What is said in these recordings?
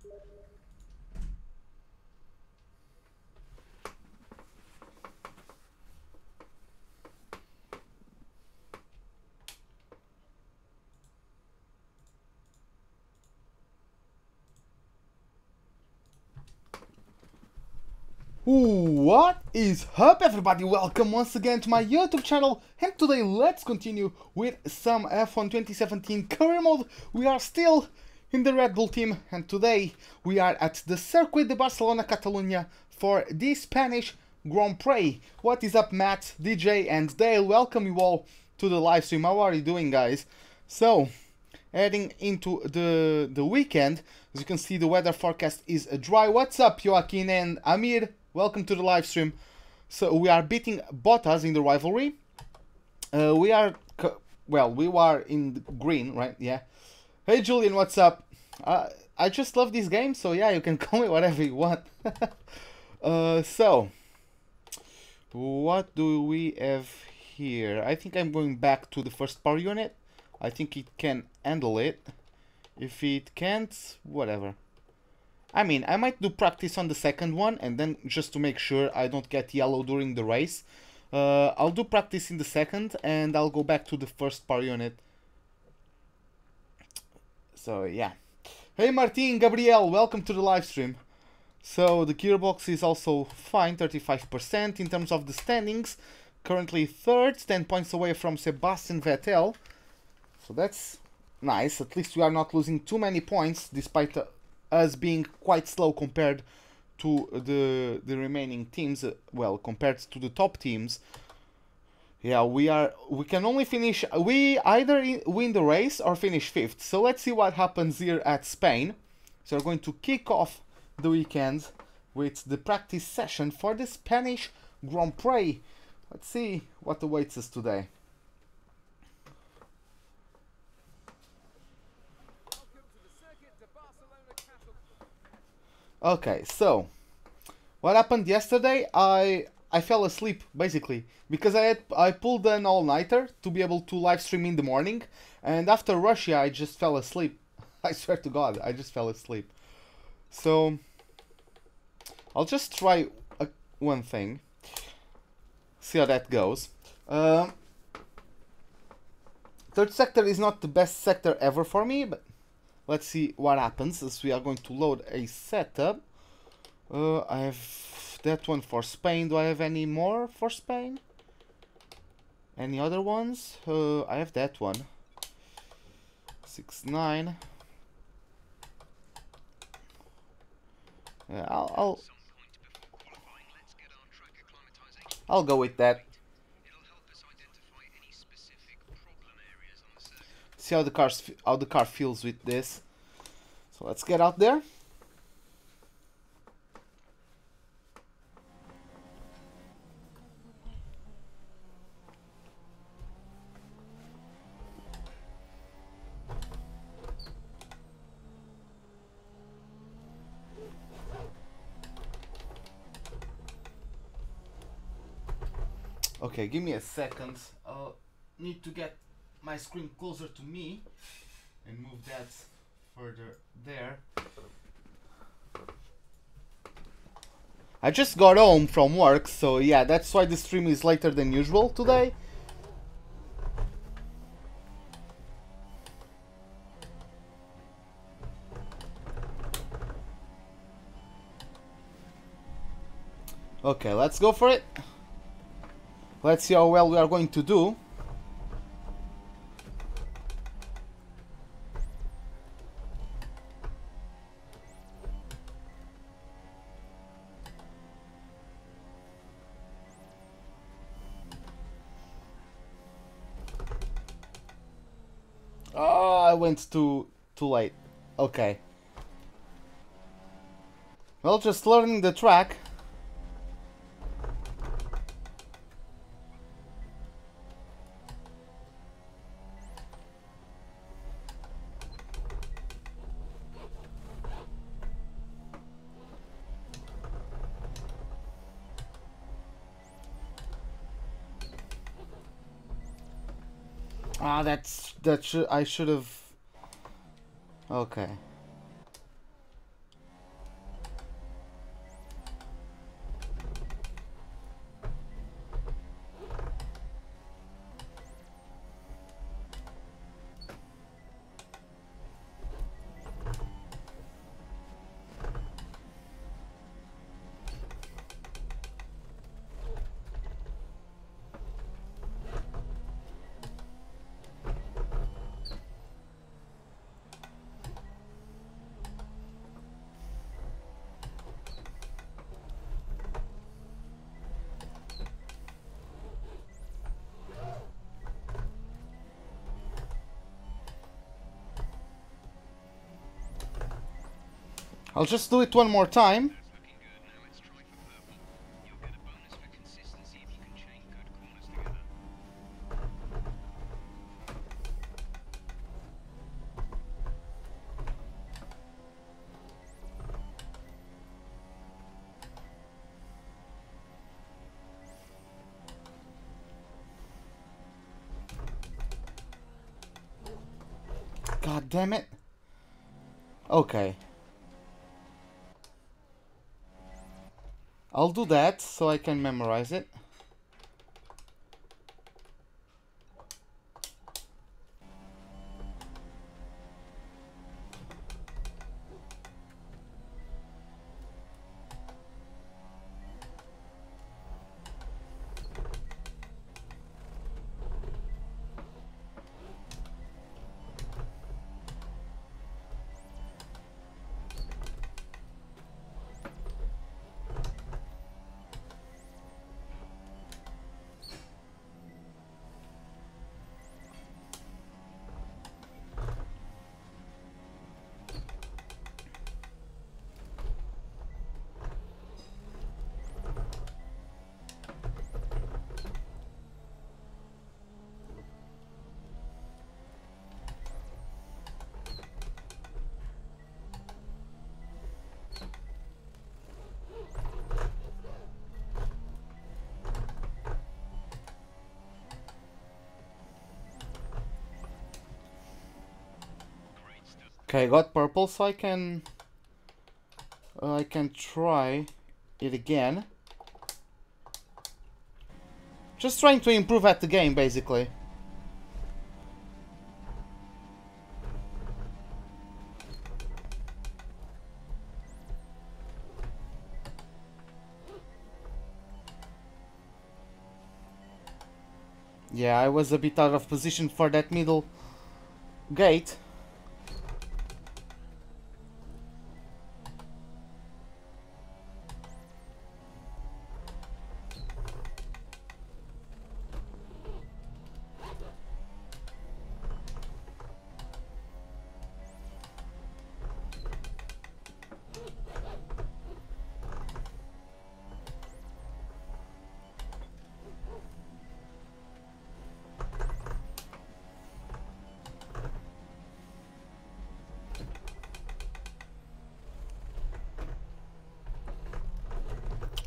What is up, everybody? Welcome once again to my YouTube channel, and today let's continue with some F1 2017 career mode. We are still in the Red Bull team, and today we are at the Circuit de Barcelona, Catalunya for the Spanish Grand Prix. What is up, Matt, DJ, and Dale? Welcome you all to the live stream. How are you doing, guys? So, heading into the weekend, as you can see, the weather forecast is dry. What's up, Joaquin and Amir? Welcome to the live stream. So we are beating Bottas in the rivalry. We are in the green, right? Yeah. Hey Julian, what's up? I just love this game, so yeah, you can call me whatever you want. So what do we have here? I think I'm going back to the first power unit. I think it can handle it. If it can't, whatever. I mean, I might do practice on the second one, and then just to make sure I don't get yellow during the race, I'll do practice in the second, and I'll go back to the first power unit. So, yeah. Hey Martin, Gabriel, welcome to the live stream. So, the gearbox is also fine, 35% in terms of the standings. Currently third, 10 points away from Sebastian Vettel. So that's nice, at least we are not losing too many points, despite us being quite slow compared to the remaining teams, well, compared to the top teams. Yeah, we can only finish, we either win the race or finish 5th. So let's see what happens here at Spain. So we're going to kick off the weekend with the practice session for the Spanish Grand Prix. Let's see what awaits us today. Okay, so what happened yesterday? I fell asleep basically because I pulled an all-nighter to be able to live stream in the morning, and after Russia I just fell asleep. I swear to God, I just fell asleep. So I'll just try one thing, see how that goes. Third sector is not the best sector ever for me, but let's see what happens as we are going to load a setup. I have that one for Spain. Do I have any more for Spain? Any other ones? I have that one. 6-9. Yeah, I'll go with that. See how the car feels with this. So let's get out there. Okay, give me a second. I'll need to get my screen closer to me and move that further there. I just got home from work, so yeah, that's why the stream is later than usual today. Okay, let's go for it. Let's see how well we are going to do. Oh, I went too late. Okay. Well, just learning the track. Ah, I should have. Okay. I'll just do it one more time. God damn it. Okay. I'll do that so I can memorize it. Okay, I got purple, so I can try it again. Just trying to improve at the game, basically. Yeah, I was a bit out of position for that middle gate.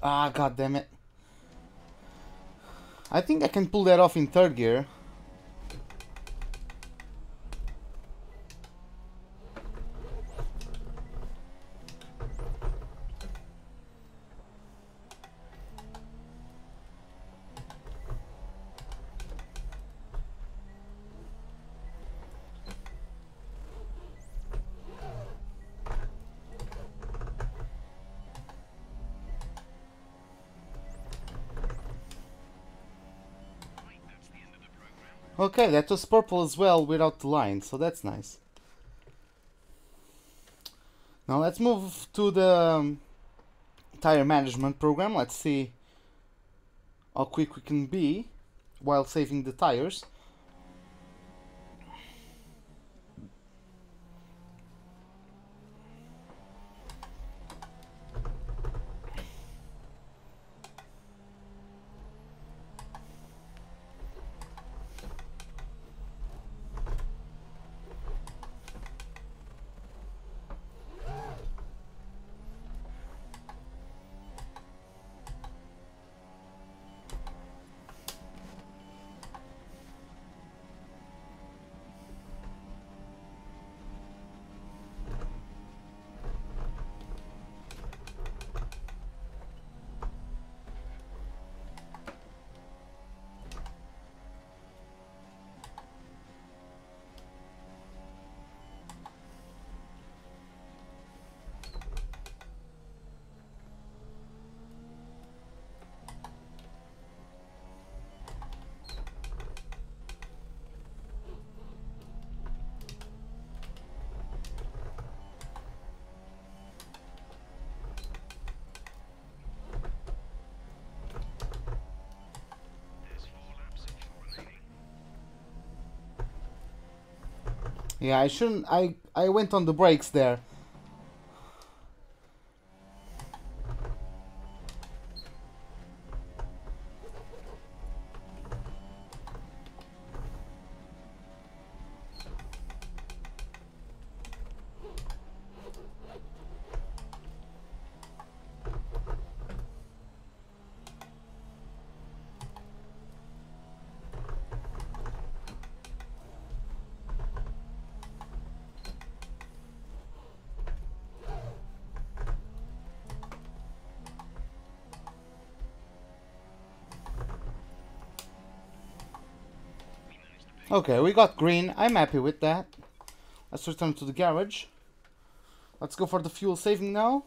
Ah, god damn it. I think I can pull that off in third gear. Okay, that was purple as well without the line, so that's nice. Now let's move to the tire management program. Let's see how quick we can be while saving the tires. Yeah, I shouldn't. I went on the brakes there. Okay, we got green. I'm happy with that. Let's return to the garage. Let's go for the fuel saving now.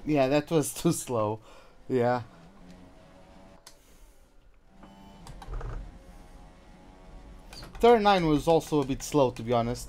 Yeah, that was too slow. Yeah. Turn 9 was also a bit slow, to be honest.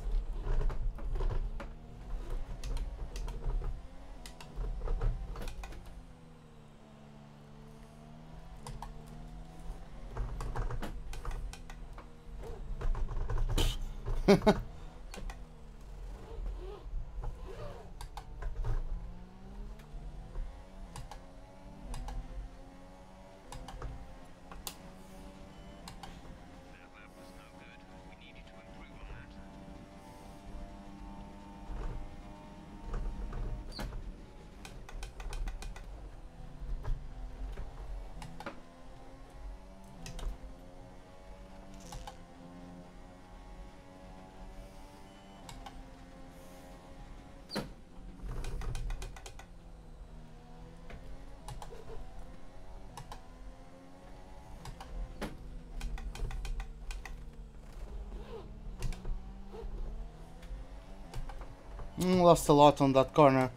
Lost a lot on that corner.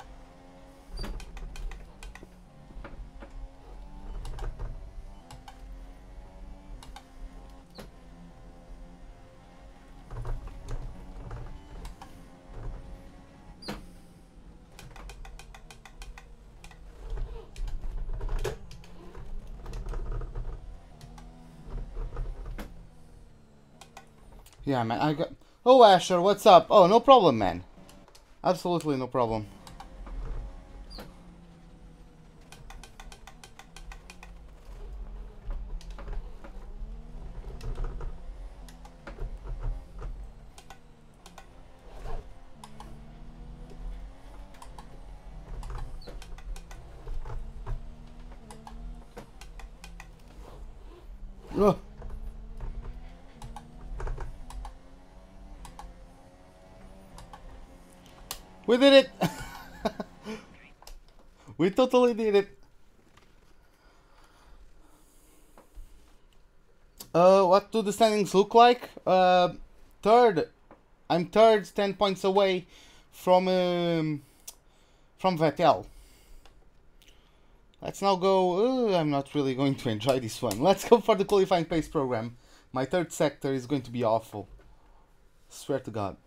Yeah, man, I got... Oh, Asher, what's up? Oh, no problem, man. Absolutely no problem. Ugh. We did it! We totally did it! What do the standings look like? Third. I'm third, 10 points away from Vettel. Let's now go... I'm not really going to enjoy this one. Let's go for the qualifying pace program. My third sector is going to be awful. Swear to God.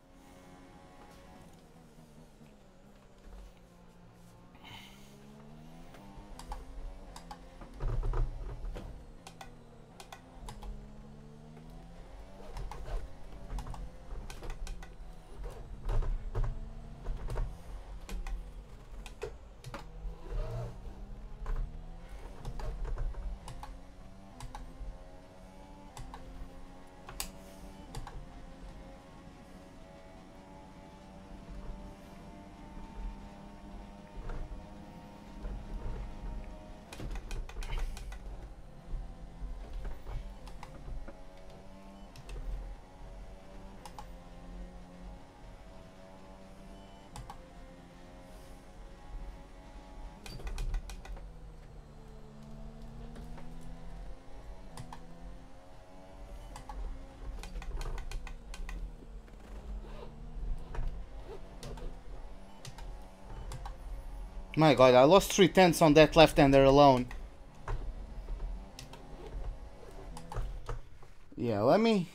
My god, I lost 3/10 on that left-hander alone. Yeah, let me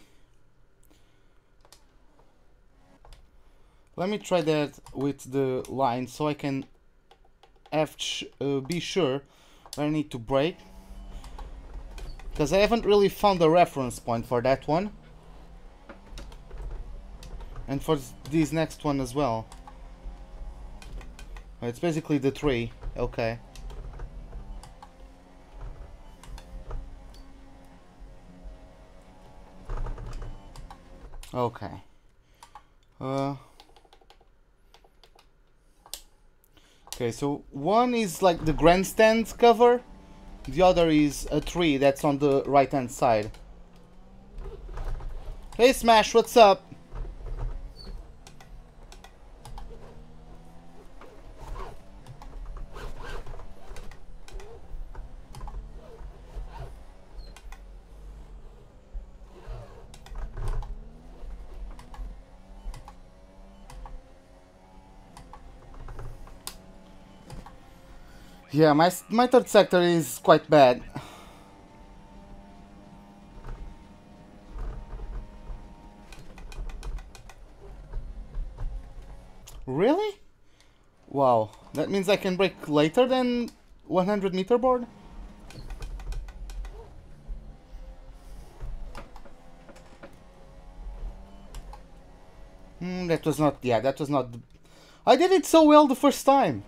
try that with the line so I can be sure where I need to brake. Because I haven't really found a reference point for that one. And for this next one as well. It's basically the tree. Okay. Okay. Okay, so one is like the grandstand cover. The other is a tree that's on the right hand side. Hey Smash, what's up? Yeah, my third sector is quite bad. Really? Wow, that means I can brake later than 100 meter board? That was not, yeah, that was not... I did it so well the first time.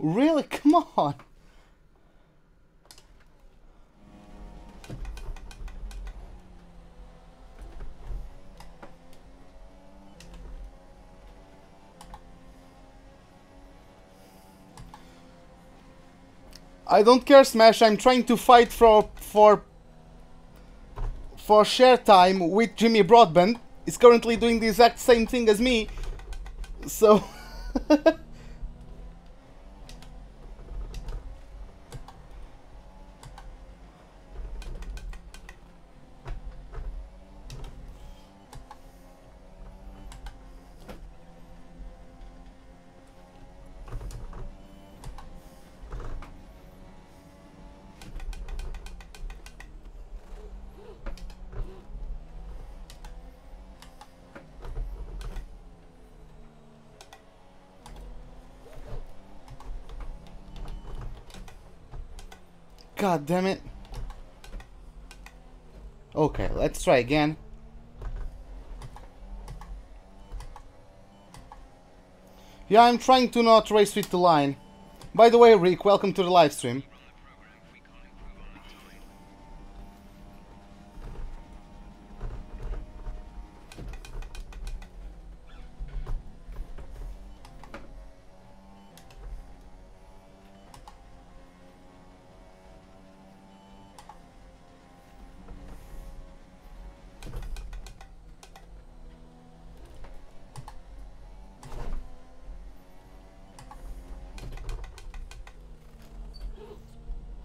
Really? Come on. I don't care, Smash. I'm trying to fight for share time with Jimmy Broadbent. He's currently doing the exact same thing as me. So God damn it. Okay, let's try again. Yeah, I'm trying to not race with the line. By the way, Rick, welcome to the live stream.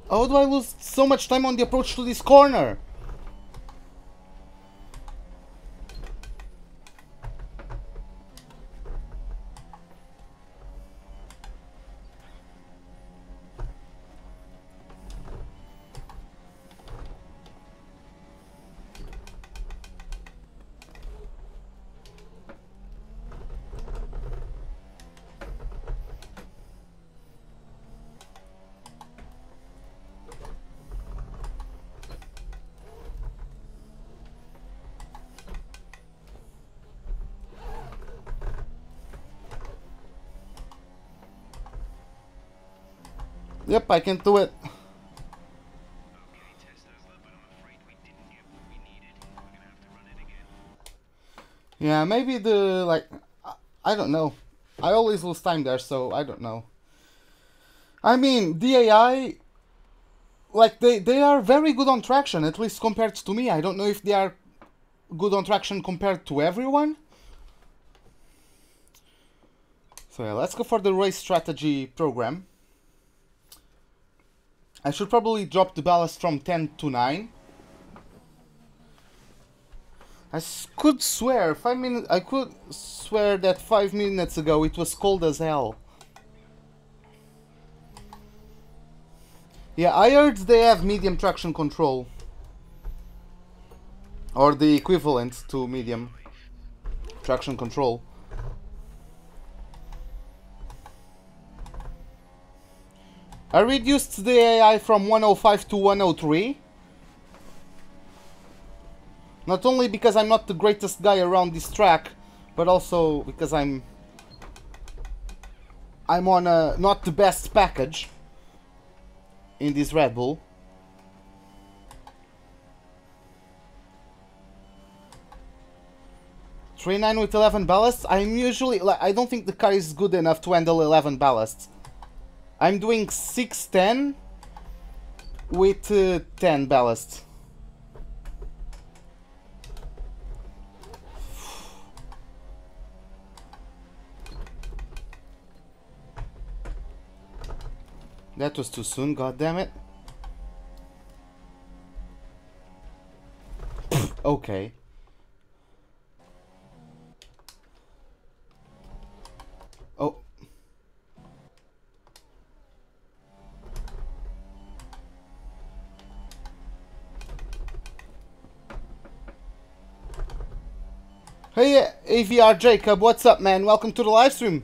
How do I lose so much time on the approach to this corner? Yep, I can do it. Yeah, maybe the, like, I don't know. I always lose time there, so I don't know. I mean, the AI, like, they are very good on traction, at least compared to me. I don't know if they are good on traction compared to everyone. So yeah, let's go for the race strategy program. I should probably drop the ballast from 10 to 9. Could swear 5 minutes. I could swear that 5 minutes ago it was cold as hell. Yeah, I heard they have medium traction control, or the equivalent to medium traction control. I reduced the AI from 105 to 103. Not only because I'm not the greatest guy around this track, but also because I'm on a not the best package in this Red Bull. .39 with 11 ballasts. I'm usually like, I don't think the car is good enough to handle 11 ballasts. I'm doing 610 with 10 ballasts. That was too soon, god damn it. Okay. Oh. Hey, AVR Jacob, what's up, man? Welcome to the live stream.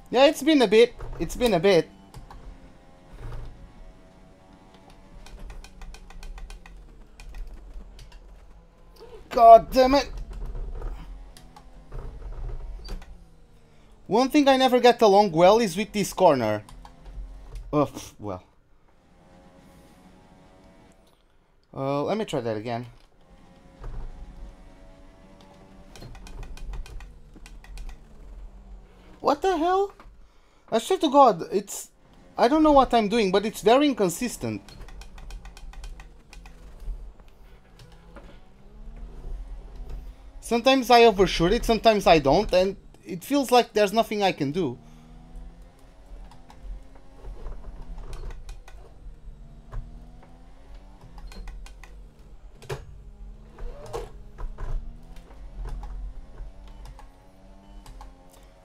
Yeah, it's been a bit. It's been a bit. God damn it. One thing I never get along well is with this corner. Oh, well. Let me try that again. What the hell? I swear to God, it's... I don't know what I'm doing, but it's very inconsistent. Sometimes I overshoot it, sometimes I don't, and it feels like there's nothing I can do.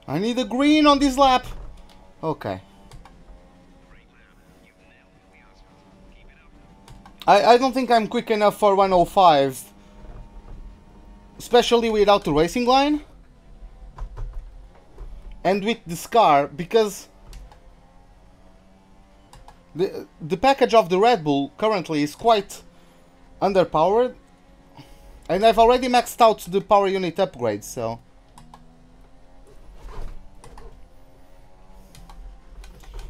I need a green on this lap. Okay. I don't think I'm quick enough for 105s. Especially without the racing line. And with this car, because the package of the Red Bull currently is quite underpowered. And I've already maxed out the power unit upgrades, so...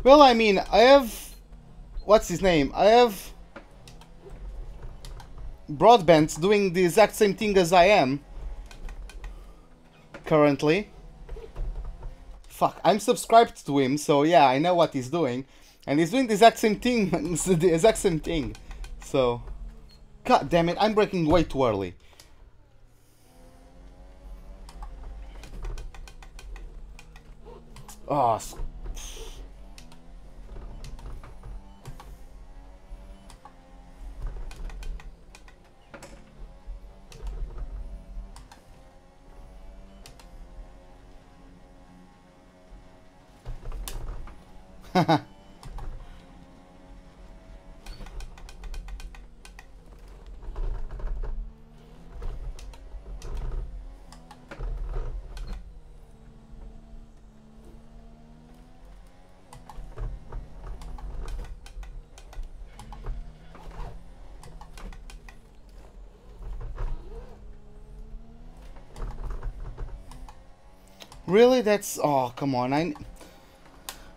Well, I mean, I have... What's his name? I have... Broadbent doing the exact same thing as I am. Currently. Fuck, I'm subscribed to him, so yeah, I know what he's doing. And he's doing the exact same thing. The exact same thing. So... God damn it, I'm braking way too early. Oh, really? That's... Oh, come on.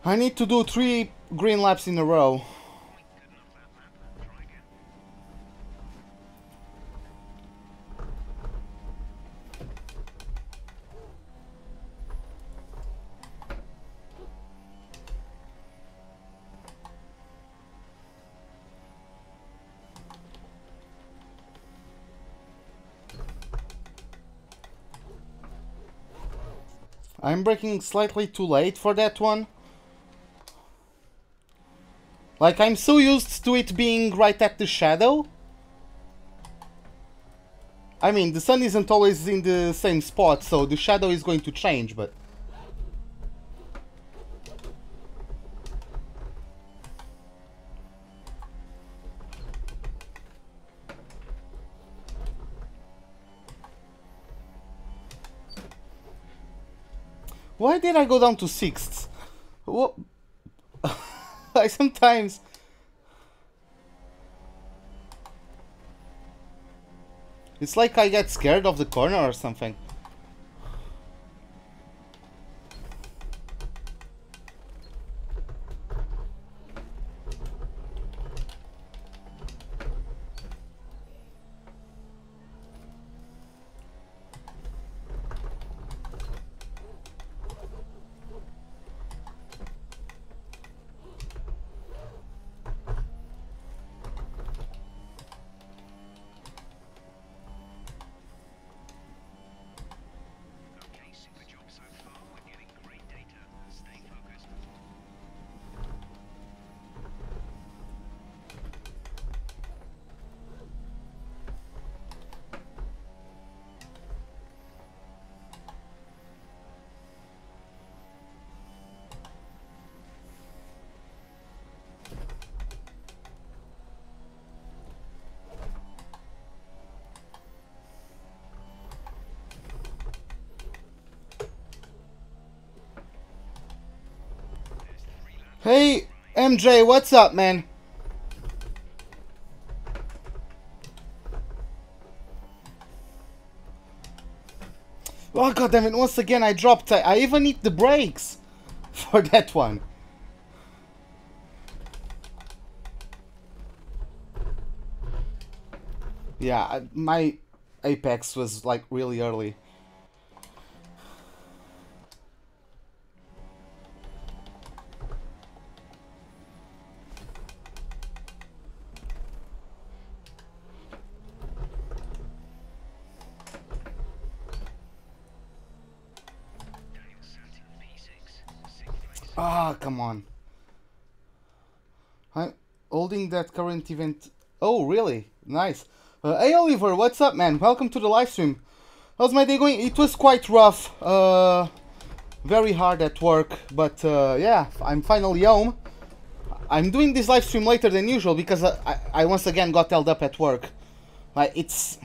I need to do 3 green laps in a row. I'm braking slightly too late for that one. Like, I'm so used to it being right at the shadow I mean, the sun isn't always in the same spot, so the shadow is going to change, but... Why did I go down to 6th? What? I sometimes... It's like I get scared of the corner or something. Hey, MJ, what's up, man? Oh, god damn it, once again I dropped. I even hit the brakes for that one. Yeah, my apex was like really early. Ah, come on. I'm holding that current event. Oh, really? Nice. Hey, Oliver, what's up, man? Welcome to the live stream. How's my day going? It was quite rough. Very hard at work, but yeah, I'm finally home. I'm doing this live stream later than usual because I once again got held up at work. It's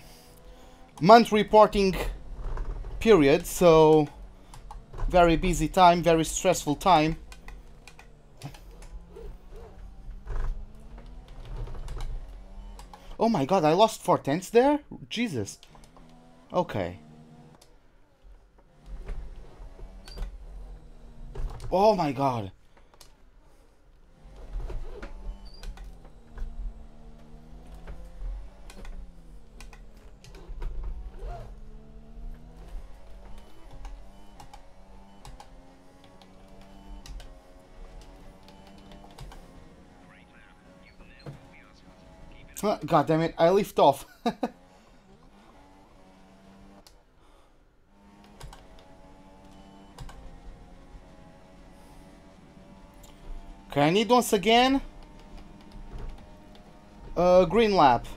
month reporting period, so very busy time, very stressful time. Oh my god, I lost 4/10 there? Jesus. Okay. Oh my god. God damn it, I lift off. Okay, I need once again a green lap.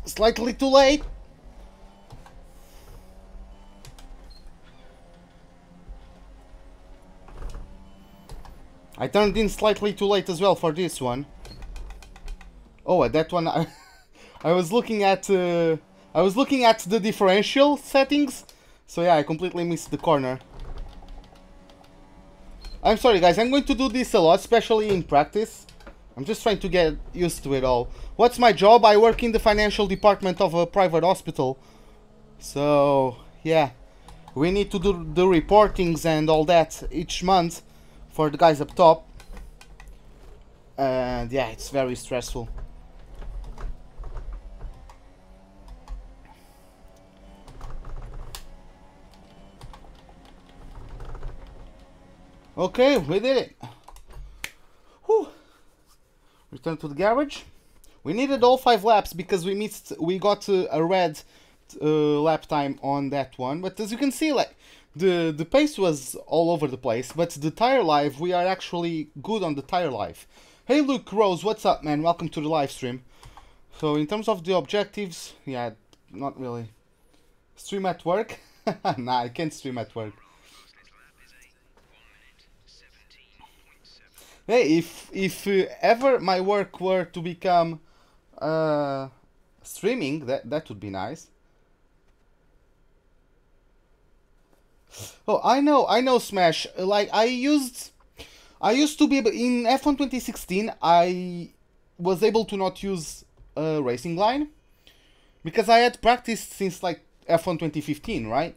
Slightly too late. I turned in slightly too late as well for this one. Oh, that one I was looking at the differential settings. So yeah, I completely missed the corner. I'm sorry guys, I'm going to do this a lot, especially in practice. I'm just trying to get used to it all. What's my job? I work in the financial department of a private hospital. So, yeah. We need to do the reportings and all that each month for the guys up top. And yeah, it's very stressful. Okay, we did it. Whew. Return to the garage. We needed all 5 laps because we got a red lap time on that one. But as you can see, like the pace was all over the place. But the tire life, we are actually good on the tire life. Hey Luke Rose, what's up, man? Welcome to the live stream. So in terms of the objectives, yeah, not really. Stream at work? Nah, I can't stream at work. Hey, if ever my work were to become streaming, that would be nice. Oh, I know Smash. Like I used to be able, in F1 2016. I was able to not use a racing line because I had practiced since like F1 2015, right?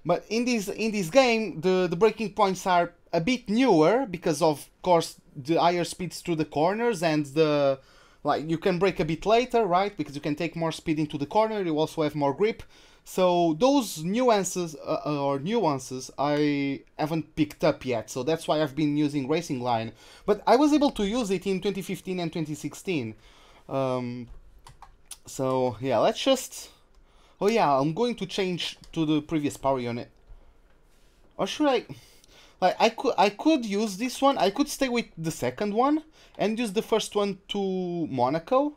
But in this game, the braking points are a bit newer because of course the higher speeds through the corners and the like you can brake a bit later, right? Because you can take more speed into the corner. You also have more grip. So those nuances I haven't picked up yet. So that's why I've been using racing line. But I was able to use it in 2015 and 2016. So yeah, let's just. Oh yeah, I'm going to change to the previous power unit. Or should I? Like I could use this one. I could stay with the second one and use the first one to Monaco.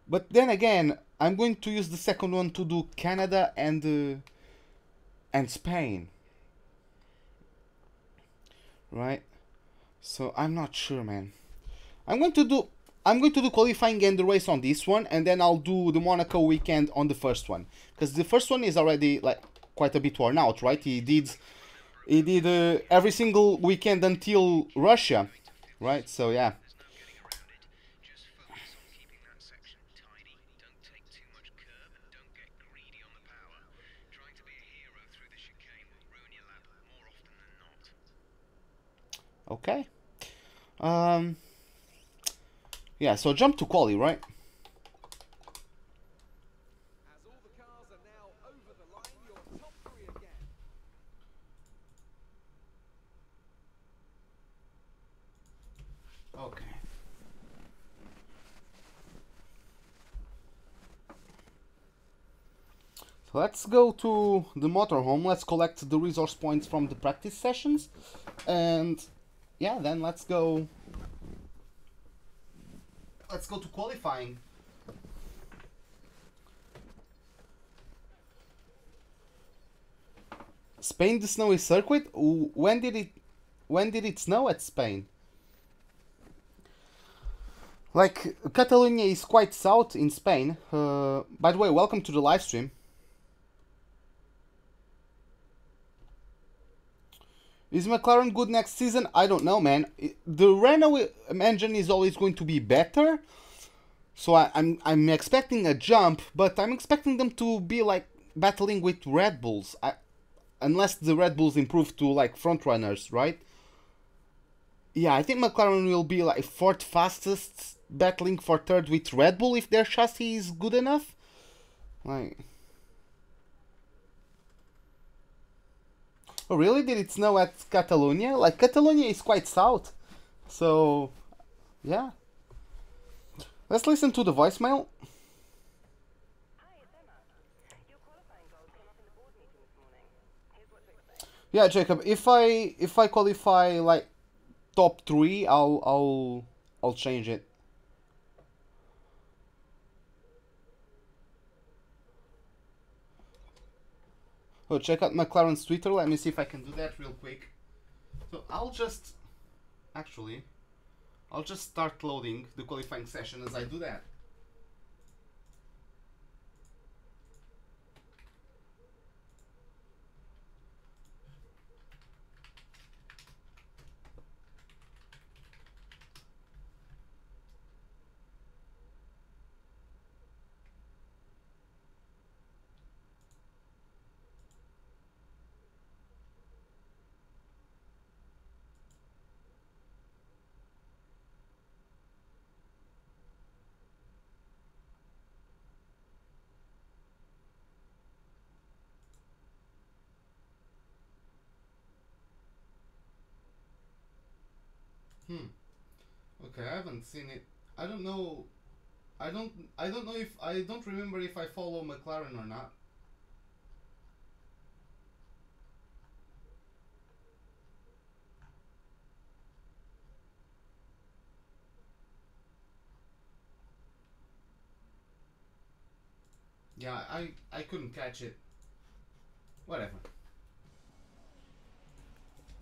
But then again, I'm going to use the second one to do Canada and Spain. Right? So I'm not sure, man. I'm going to do qualifying and the race on this one, and then I'll do the Monaco weekend on the first one, because the first one is already like quite a bit worn out, right? He did every single weekend until Russia, right? So yeah. Okay. Yeah, so jump to quali, right? Okay. So let's go to the motorhome. Let's collect the resource points from the practice sessions, and yeah, then let's go to qualifying. Spain, the snowy circuit. When did it snow at Spain? Like Catalonia is quite south in Spain. By the way, welcome to the live stream. Is McLaren good next season? I don't know, man. The Renault engine is always going to be better, so I'm expecting a jump, but I'm expecting them to be like battling with Red Bulls, unless the Red Bulls improve to like front runners, right? Yeah, I think McLaren will be like fourth fastest, battling for third with Red Bull if their chassis is good enough. Like. Oh really? Did it snow at Catalonia? Like, Catalonia is quite south. So, yeah. Let's listen to the voicemail. Yeah, Jacob, if I qualify like top 3, I'll change it. Oh, check out McLaren's Twitter. Let me see if I can do that real quick. So I'll just start loading the qualifying session as I do that. Okay, I haven't seen it. I don't know. I don't know if I don't remember if I follow McLaren or not. Yeah, I couldn't catch it. Whatever.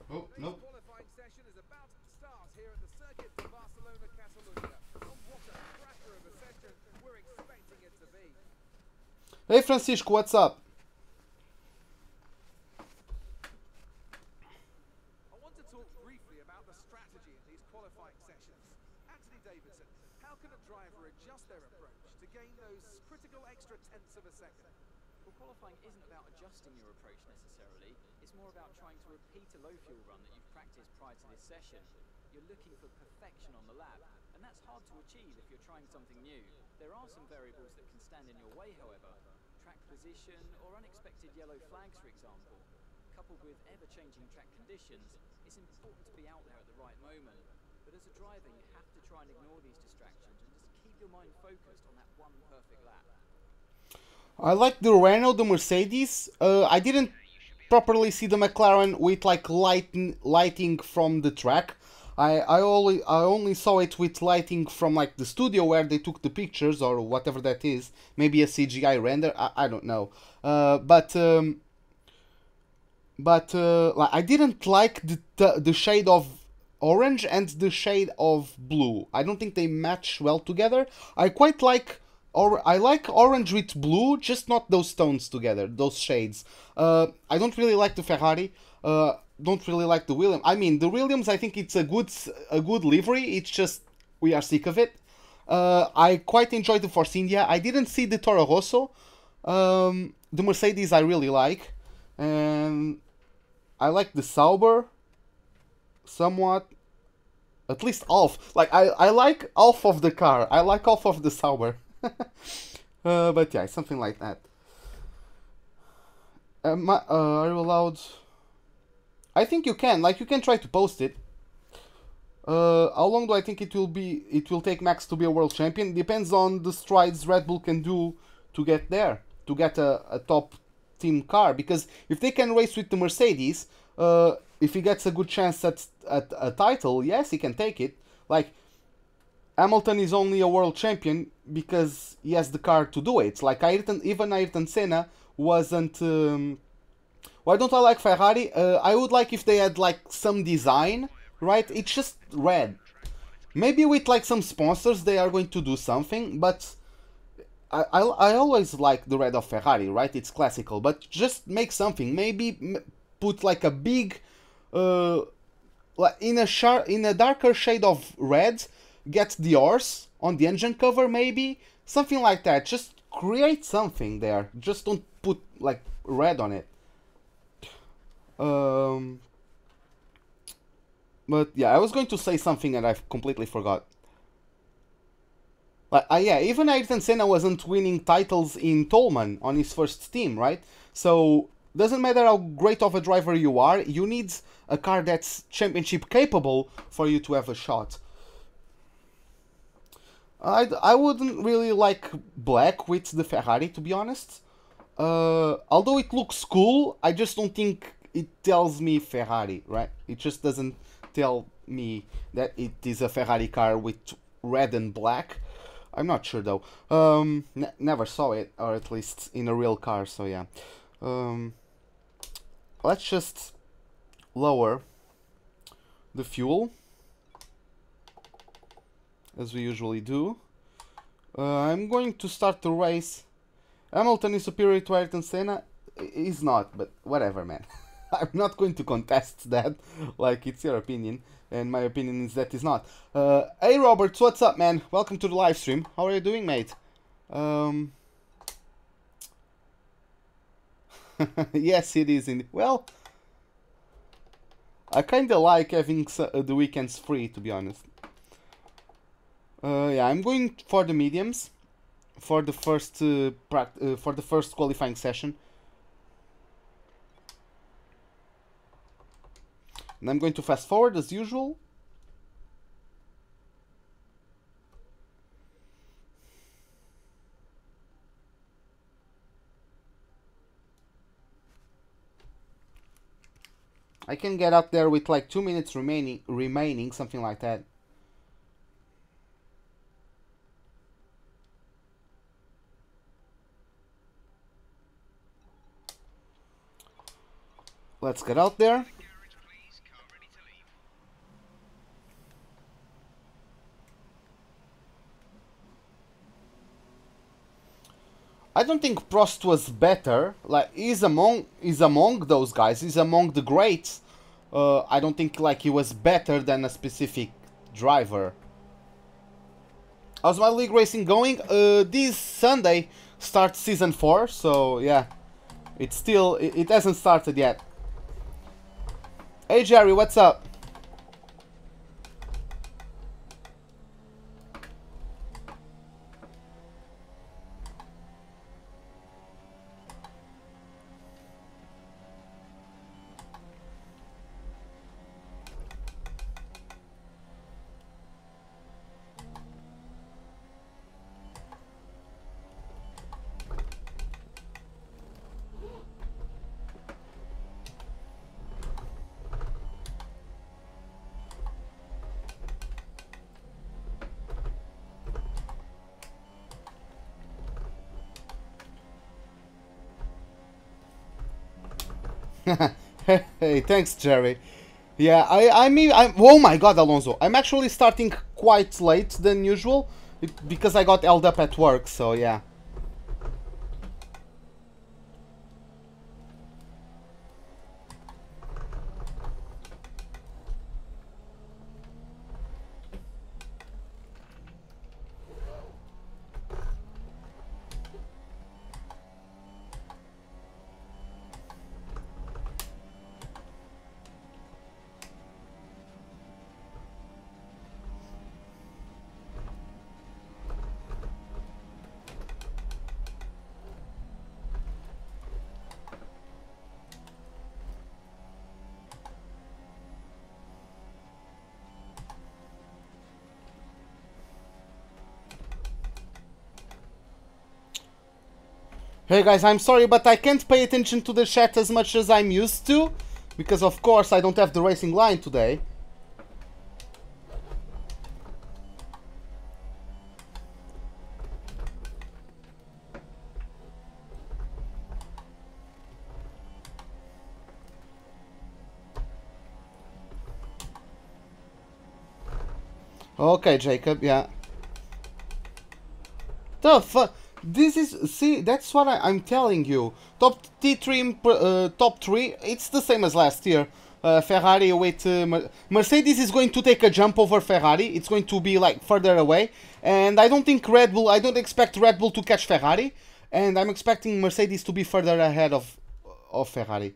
Oh, nope. Qualifying session is about to start here at the circuit of Barcelona Catalunya. Oh, what a cracker of a session we're expecting it to be. Hey Francisco, what's up? I want to talk briefly about the strategy in these qualifying sessions. Anthony Davidson, how can a driver adjust their approach to gain those critical extra tenths of a second? Well, qualifying isn't about adjusting your approach necessarily. It's more about trying to repeat a low fuel run that you've practiced prior to this session. You're looking for perfection on the lap, and that's hard to achieve if you're trying something new. There are some variables that can stand in your way, however. Track position or unexpected yellow flags, for example. Coupled with ever-changing track conditions, it's important to be out there at the right moment. But as a driver, you have to try and ignore these distractions and just keep your mind focused on that one perfect lap. I like the Renault, the Mercedes. I didn't properly see the McLaren with like lighting from the track. I only saw it with lighting from like the studio where they took the pictures or whatever that is. Maybe a CGI render. I don't know. But like, I didn't like the shade of orange and the shade of blue. I don't think they match well together. I quite like. I like orange with blue, just not those tones together, those shades. I don't really like the Ferrari. Don't really like the Williams. I mean, the Williams, I think it's a good livery. It's just we are sick of it. I quite enjoyed the Force India. I didn't see the Toro Rosso. The Mercedes I really like, and I like the Sauber somewhat. At least half. Like I like half of the car. I like half of the Sauber. But yeah, something like that. Are you allowed? I think you can. Like, you can try to post it. How long do I think it will be? It will take Max to be a world champion. Depends on the strides Red Bull can do to get there, to get a top team car. Because if they can race with the Mercedes, if he gets a good chance at a title, yes, he can take it. Like, Hamilton is only a world champion because he has the car to do it. Like even Ayrton Senna wasn't. Why don't I like Ferrari? I would like if they had like some design, right? It's just red. Maybe with like some sponsors they are going to do something, but I always like the red of Ferrari, right? It's classical, but just make something. Maybe put like a big, like in a darker shade of red. Get the horse on the engine cover, maybe something like that. Just create something there. Just don't put like red on it. But yeah, I was going to say something and I completely forgot. But yeah, even Ayrton Senna wasn't winning titles in Tolman on his first team, right? So doesn't matter how great of a driver you are, you need a car that's championship capable for you to have a shot. I wouldn't really like black with the Ferrari, to be honest. Although it looks cool, I just don't think it tells me Ferrari, right? It just doesn't tell me that it is a Ferrari car with red and black. I'm not sure though. Never saw it, or at least in a real car, so yeah. Let's just lower the fuel, as we usually do. I'm going to start the race. Hamilton is superior to Ayrton Senna. He's not, but whatever, man. I'm not going to contest that. Like, it's your opinion, and my opinion is that he's not. Hey Roberts, what's up, man? Welcome to the live stream. How are you doing, mate? Yes, it is. Well, I kinda like having the weekends free, to be honest. Yeah, I'm going for the mediums for the first qualifying session, and I'm going to fast forward as usual. I can get up there with like 2 minutes remaining, something like that. Let's get out there. I don't think Prost was better. Like he's among those guys. He's among the greats. I don't think like he was better than a specific driver. How's my league racing going? This Sunday starts season 4, so yeah, it hasn't started yet. Hey Jerry, what's up? Hey, thanks, Jerry. Yeah, oh my God, Alonso. I'm actually starting quite late than usual because I got held up at work, so yeah. Hey guys, I'm sorry, but I can't pay attention to the chat as much as I'm used to, because of course I don't have the racing line today. Okay, Jacob, yeah. The fuck? This is, see, that's what I'm telling you. Top T3, top 3, it's the same as last year. Ferrari with Mercedes is going to take a jump over Ferrari. It's going to be like further away, and I don't think Red Bull. I don't expect Red Bull to catch Ferrari, and I'm expecting Mercedes to be further ahead of Ferrari.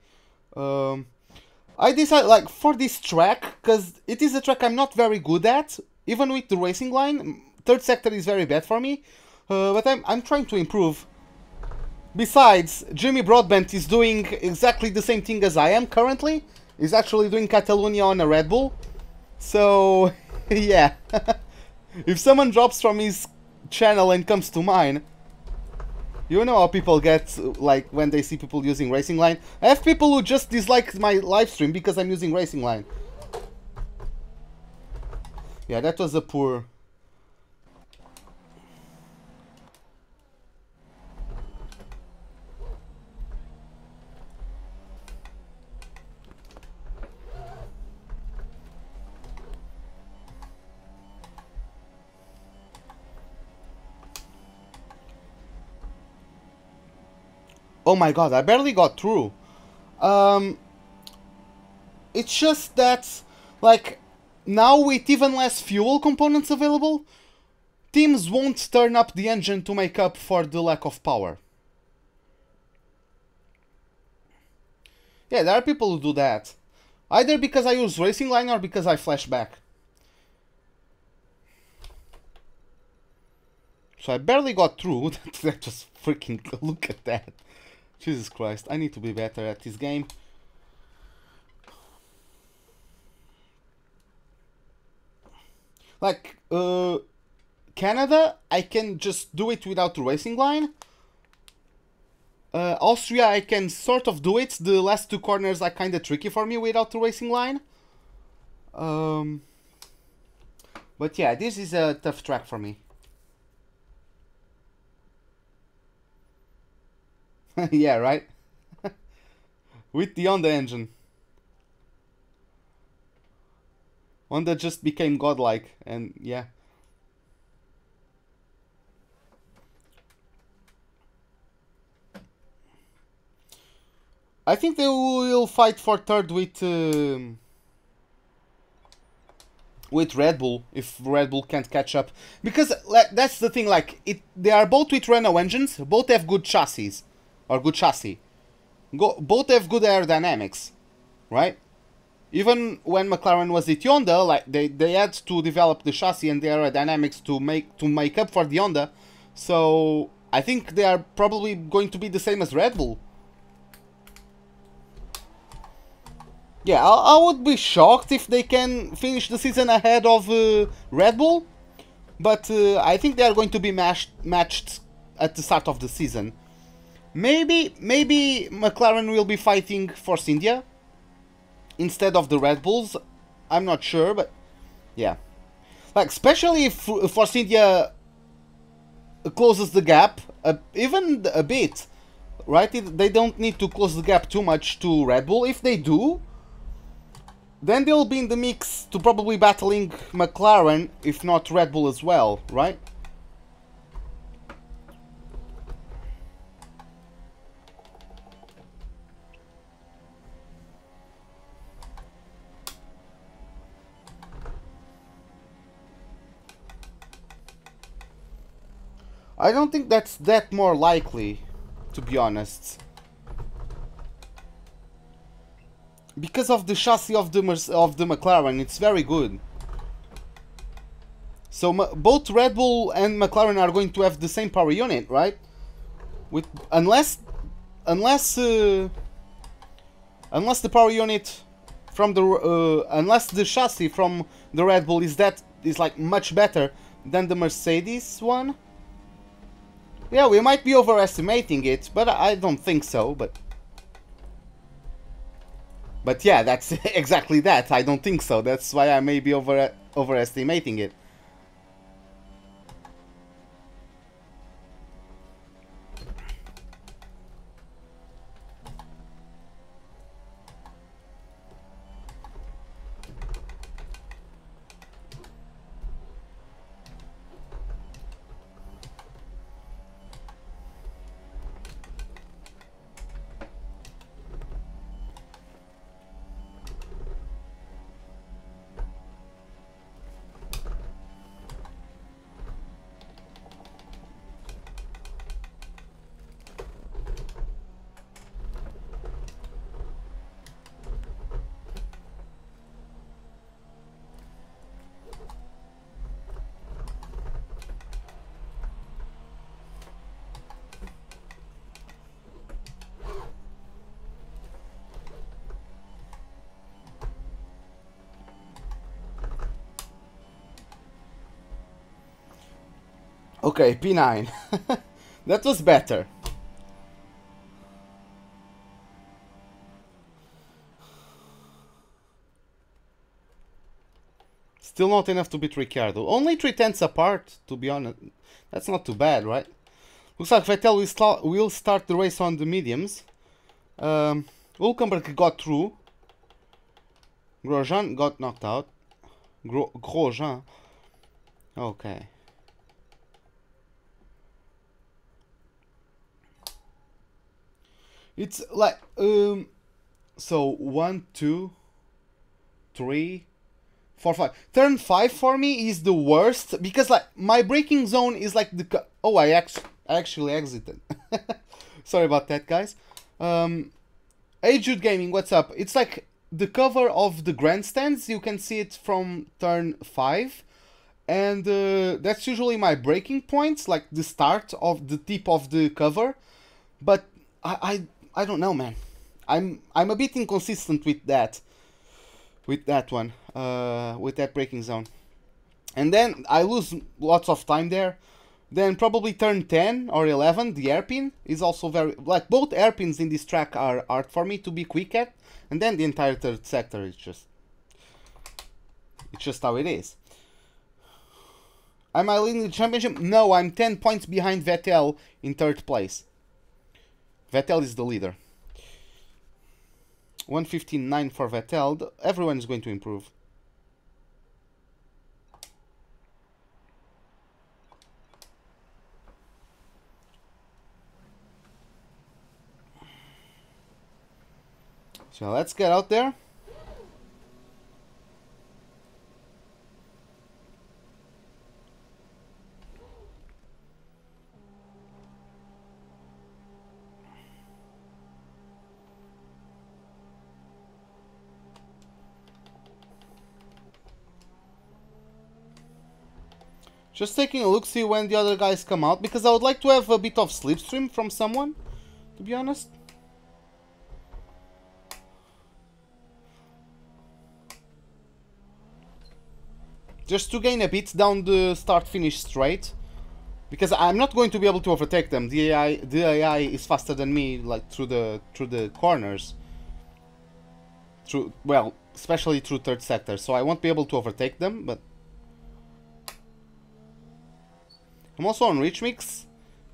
I decided like for this track because it is a track I'm not very good at, even with the racing line. Third sector is very bad for me. But I'm trying to improve. Besides, Jimmy Broadbent is doing exactly the same thing as I am currently. He's actually doing Catalonia on a Red Bull. So, yeah. If someone drops from his channel and comes to mine, you know how people get, like, when they see people using Racing Line. I have people who just dislike my live stream because I'm using Racing Line. Yeah, that was a poor... Oh my god, I barely got through. It's just that, like, now with even less fuel components available, teams won't turn up the engine to make up for the lack of power. Yeah, there are people who do that. Either because I use Racing Line or because I flash back. So I barely got through. That just freaking... look at that. Jesus Christ, I need to be better at this game. Like, Canada, I can just do it without the racing line. Austria, I can sort of do it. The last two corners are kind of tricky for me without the racing line. But yeah, this is a tough track for me. Yeah, right? With the Honda engine. Honda just became godlike, and yeah. I think they will fight for third with Red Bull if Red Bull can't catch up, because that's the thing. Like they are both with Renault engines, both have good chassis, or good chassis. Both have good aerodynamics, right? Even when McLaren was at Honda, like they had to develop the chassis and the aerodynamics to make up for the Honda. So I think they are probably going to be the same as Red Bull. Yeah, I would be shocked if they can finish the season ahead of Red Bull, but I think they are going to be matched at the start of the season. Maybe McLaren will be fighting Force India instead of the Red Bulls. I'm not sure, but yeah. Like, especially if Force India closes the gap, even a bit, right? They don't need to close the gap too much to Red Bull. If they do, then they'll be in the mix to probably battling McLaren, if not Red Bull as well, right? I don't think that's that more likely, to be honest. Because of the chassis of the McLaren, it's very good. So both Red Bull and McLaren are going to have the same power unit, right? With unless the power unit from the unless the chassis from the Red Bull is like much better than the Mercedes one. Yeah, we might be overestimating it, but I don't think so. But yeah, that's exactly that. I don't think so. That's why I may be overestimating it. Okay, P9. That was better. Still not enough to beat Ricciardo. Only 3/10 apart, to be honest. That's not too bad, right? Looks like Vettel will start the race on the mediums. Hülkenberg got through. Grosjean got knocked out. Grosjean. Okay. It's like, so 1, 2, 3, 4, 5. Turn 5 for me is the worst, because like my braking zone is like the... Oh, I actually exited. Sorry about that, guys. Hey Jude Gaming, what's up? It's like the cover of the grandstands. You can see it from turn 5. And that's usually my braking points, like the start of the tip of the cover. But I don't know, man. I'm a bit inconsistent with that one, with that braking zone, and then I lose lots of time there. Then probably turn 10 or 11, the hairpin is also very... Like, both hairpins in this track are hard for me to be quick at. And then the entire third sector is just... It's just how it is. Am I leading the championship? No, I'm 10 points behind Vettel in third place. Vettel is the leader. 1:15.9 for Vettel. Everyone is going to improve. So let's get out there. Just taking a look, see when the other guys come out, because I would like to have a bit of slipstream from someone, to be honest. Just to gain a bit down the start-finish straight, because I'm not going to be able to overtake them. The AI is faster than me, like through the corners. Well, especially through third sector, so I won't be able to overtake them. But I'm also on reach mix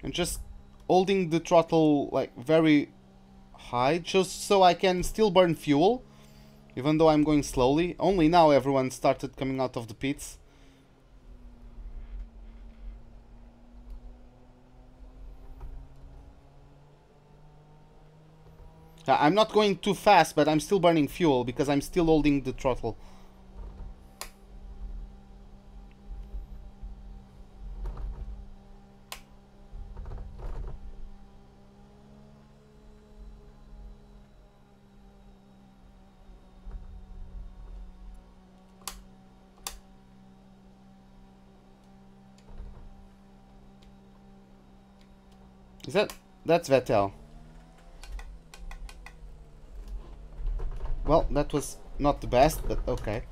and just holding the throttle like very high, just so I can still burn fuel. Even though I'm going slowly. Only now everyone started coming out of the pits. I'm not going too fast, but I'm still burning fuel because I'm still holding the throttle. That's Vettel. Well, that was not the best, but okay.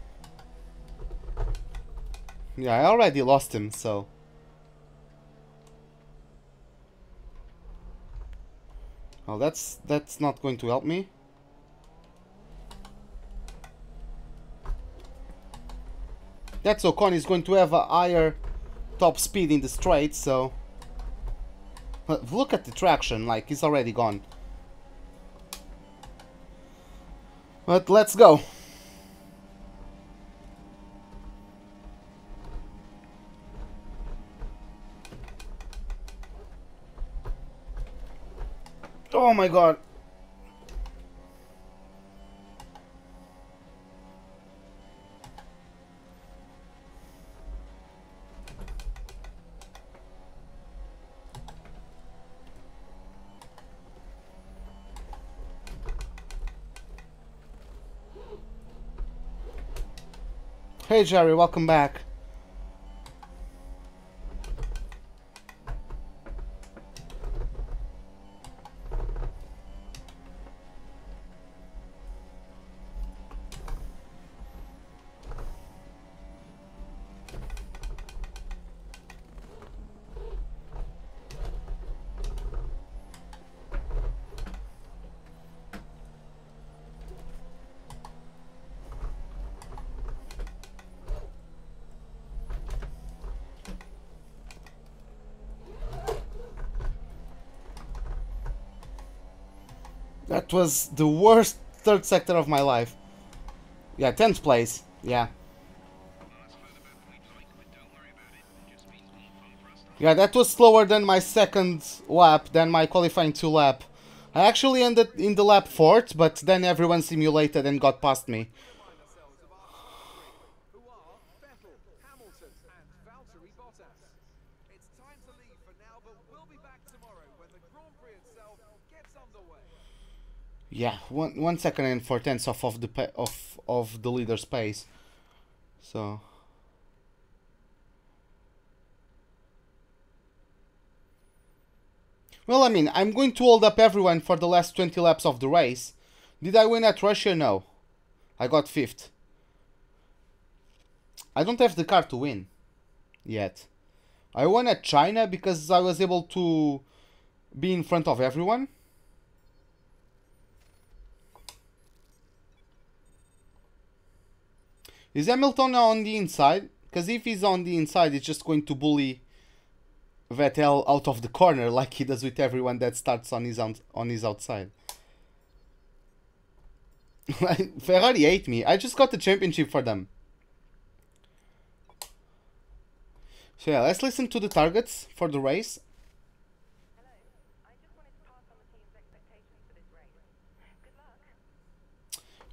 Yeah, I already lost him, so... Well, that's not going to help me. That's Ocon is going to have a higher top speed in the straight, so... Look at the traction, like, he's already gone. But let's go. Oh my god. Hey Jerry, welcome back. That was the worst third sector of my life. Yeah, 10th place. Yeah. Yeah, that was slower than my second lap, than my qualifying 2 lap. I actually ended in the lap 4th, but then everyone simulated and got past me. Yeah, 1 second and 4/10 off of the leader's pace. So well, I mean, I'm going to hold up everyone for the last 20 laps of the race. Did I win at Russia? No. I got 5th. I don't have the car to win yet. I won at China because I was able to be in front of everyone. Is Hamilton on the inside? Because if he's on the inside, he's just going to bully Vettel out of the corner like he does with everyone that starts on his outside. Ferrari ate me. I just got the championship for them. So yeah, let's listen to the targets for the race. Hello. I just wanted to pass on the team's expectations for this race. Good luck.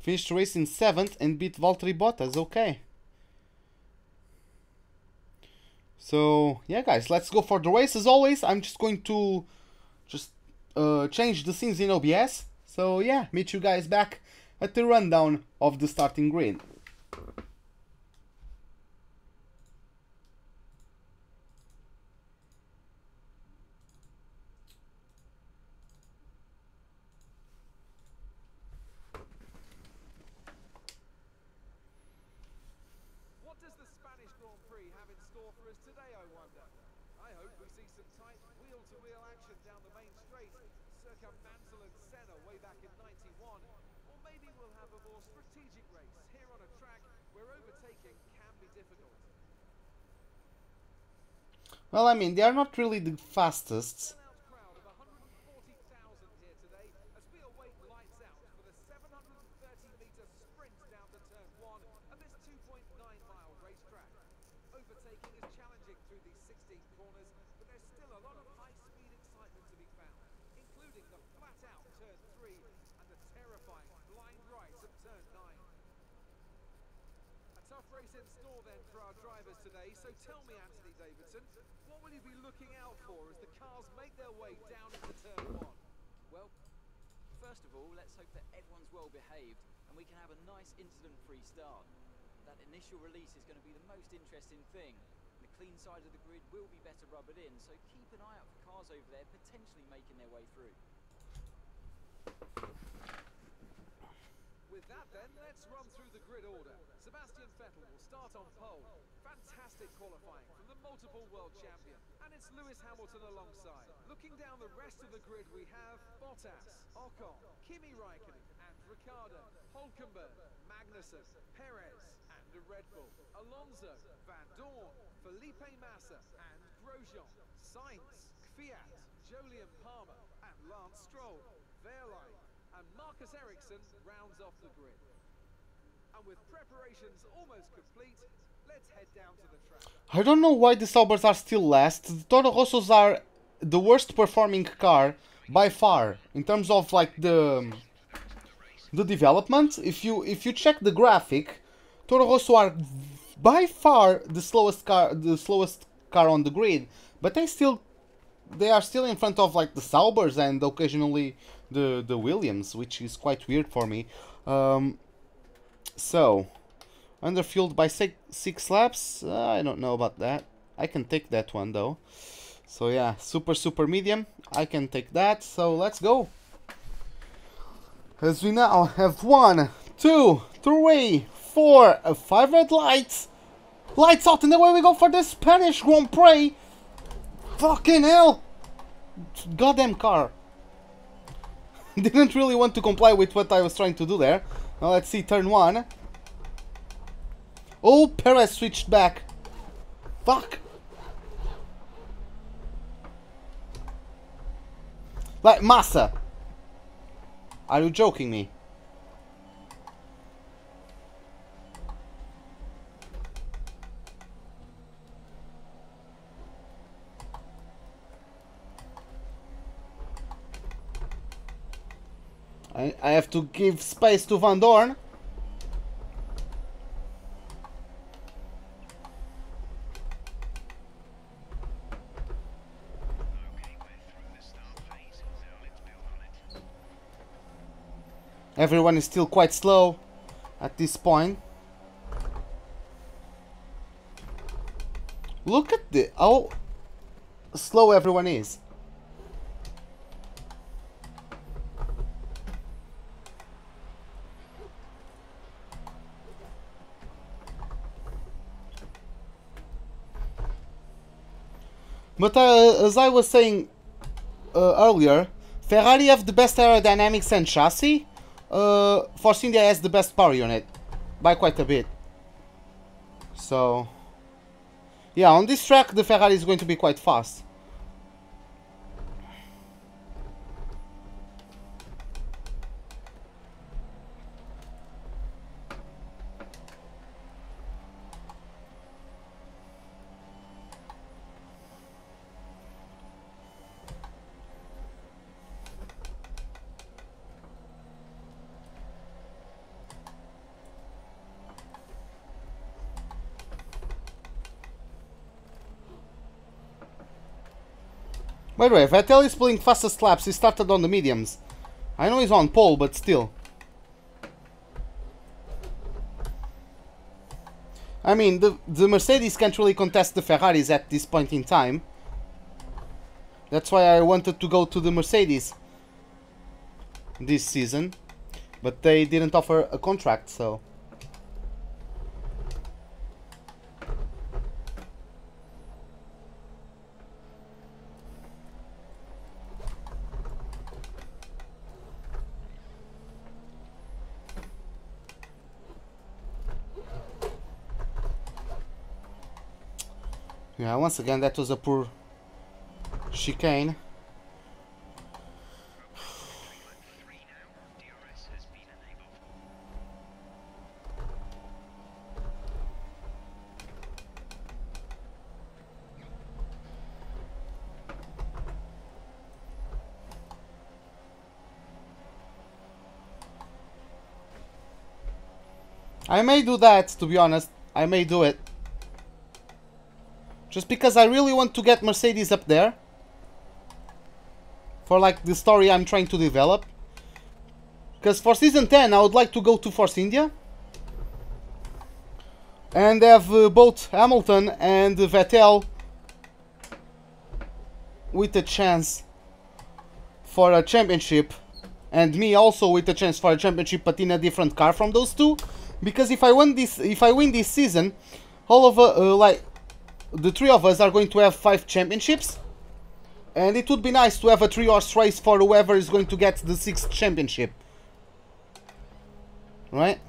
Finished the race in 7th and beat Valtteri Bottas. Okay. So yeah, guys, let's go for the race. As always, I'm just going to change the scenes in OBS. So yeah, meet you guys back at the rundown of the starting grid. What does the Spanish Grand Prix have in store for us today, I wonder? I hope we see some tight wheel-to-wheel action down the main straight, circa Mansell and Senna way back in '91. Or maybe we'll have a more strategic race here on a track where overtaking can be difficult. Well, I mean, they are not really the fastest. Sellout crowd of 140,000 here today as we await lights out for the 730-meter sprint down to turn 1 of this 2.9-mile racetrack. Overtaking is challenging through these 16 corners, but there's still a lot of high-speed excitement to be found, including the flat-out turn 3 and the terrifying blind right of turn 9. A tough race in store then for our drivers today, so tell me, Anthony Davidson, what will you be looking out for as the cars make their way down into turn 1? Well, first of all, let's hope that everyone's well behaved and we can have a nice incident-free start. That initial release is going to be the most interesting thing. The clean side of the grid will be better rubbered in, so keep an eye out for cars over there potentially making their way through. With that then, let's run through the grid order. Sebastian Vettel will start on pole. Fantastic qualifying from the multiple world champion. And it's Lewis Hamilton alongside. Looking down the rest of the grid, we have Bottas, Ocon, Kimi Raikkonen and Ricciardo, Hulkenberg, Magnussen, Perez and the Red Bull, Alonso, Van Dorn, Felipe Massa and Grosjean, Sainz, Kvyat, Jolyon Palmer and Lance Stroll, Wehrlein and Marcus Ericsson rounds off the grid. And with preparations almost complete, let's head down to the track. I don't know why the Saubers are still last. The Toro Rossos are the worst performing car by far in terms of like the development. If you check the graphic, Toro Rosso are by far the slowest car on the grid, but they are still in front of like the Saubers and occasionally the Williams, which is quite weird for me. So underfueled by 6 laps, I don't know about that. I can take that one though. So yeah, super medium, I can take that. So let's go. As we now have 1, 2, 3, 4, 5 red lights. Lights out, and away we go for the Spanish Grand Prix. Fucking hell! Goddamn car. Didn't really want to comply with what I was trying to do there. Now let's see, turn 1. Oh, Perez switched back. Fuck. Like, Massa. Are you joking me? I have to give space to Van Dorn. Everyone is still quite slow at this point. Look at how slow everyone is. But as I was saying earlier, Ferrari have the best aerodynamics and chassis. Force India has the best power unit by quite a bit. So yeah, on this track the Ferrari is going to be quite fast. By the way, Vettel is pulling fastest laps. He started on the mediums. I know he's on pole, but still. I mean, the Mercedes can't really contest the Ferraris at this point in time. That's why I wanted to go to the Mercedes this season. But they didn't offer a contract, so... Yeah, once again, that was a poor chicane. I may do that, to be honest. I may do it. Just because I really want to get Mercedes up there. For like the story I'm trying to develop. Because for season 10 I would like to go to Force India. And have both Hamilton and Vettel with a chance for a championship. And me also with a chance for a championship, but in a different car from those two. Because if I win this season, all of like the three of us are going to have 5 championships, and it would be nice to have a 3-horse race for whoever is going to get the 6th championship, right?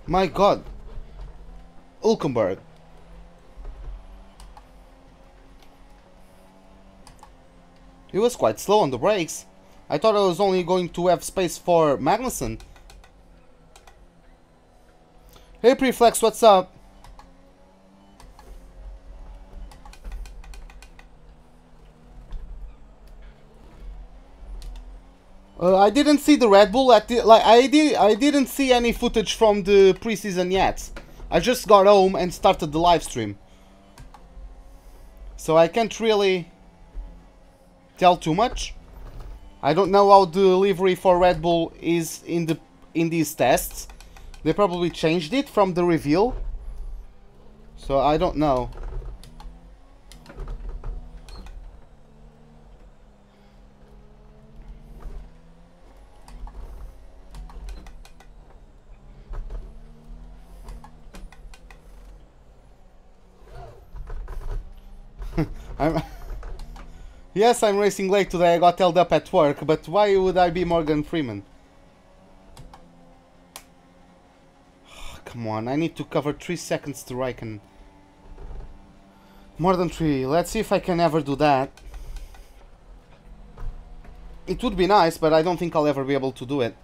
My god. Hülkenberg. He was quite slow on the brakes. I thought I was only going to have space for Magnussen. Hey Preflex, what's up? I didn't see the Red Bull at the, I didn't see any footage from the preseason yet. I just got home and started the live stream, so I can't really tell too much. I don't know how the livery for Red Bull is in these tests. They probably changed it from the reveal, so I don't know. Yes, I'm racing late today. I got held up at work, but why would I be Morgan Freeman? Come on, I need to cover 3 seconds to Raikkonen. More than 3. Let's see if I can ever do that. It would be nice, but I don't think I'll ever be able to do it.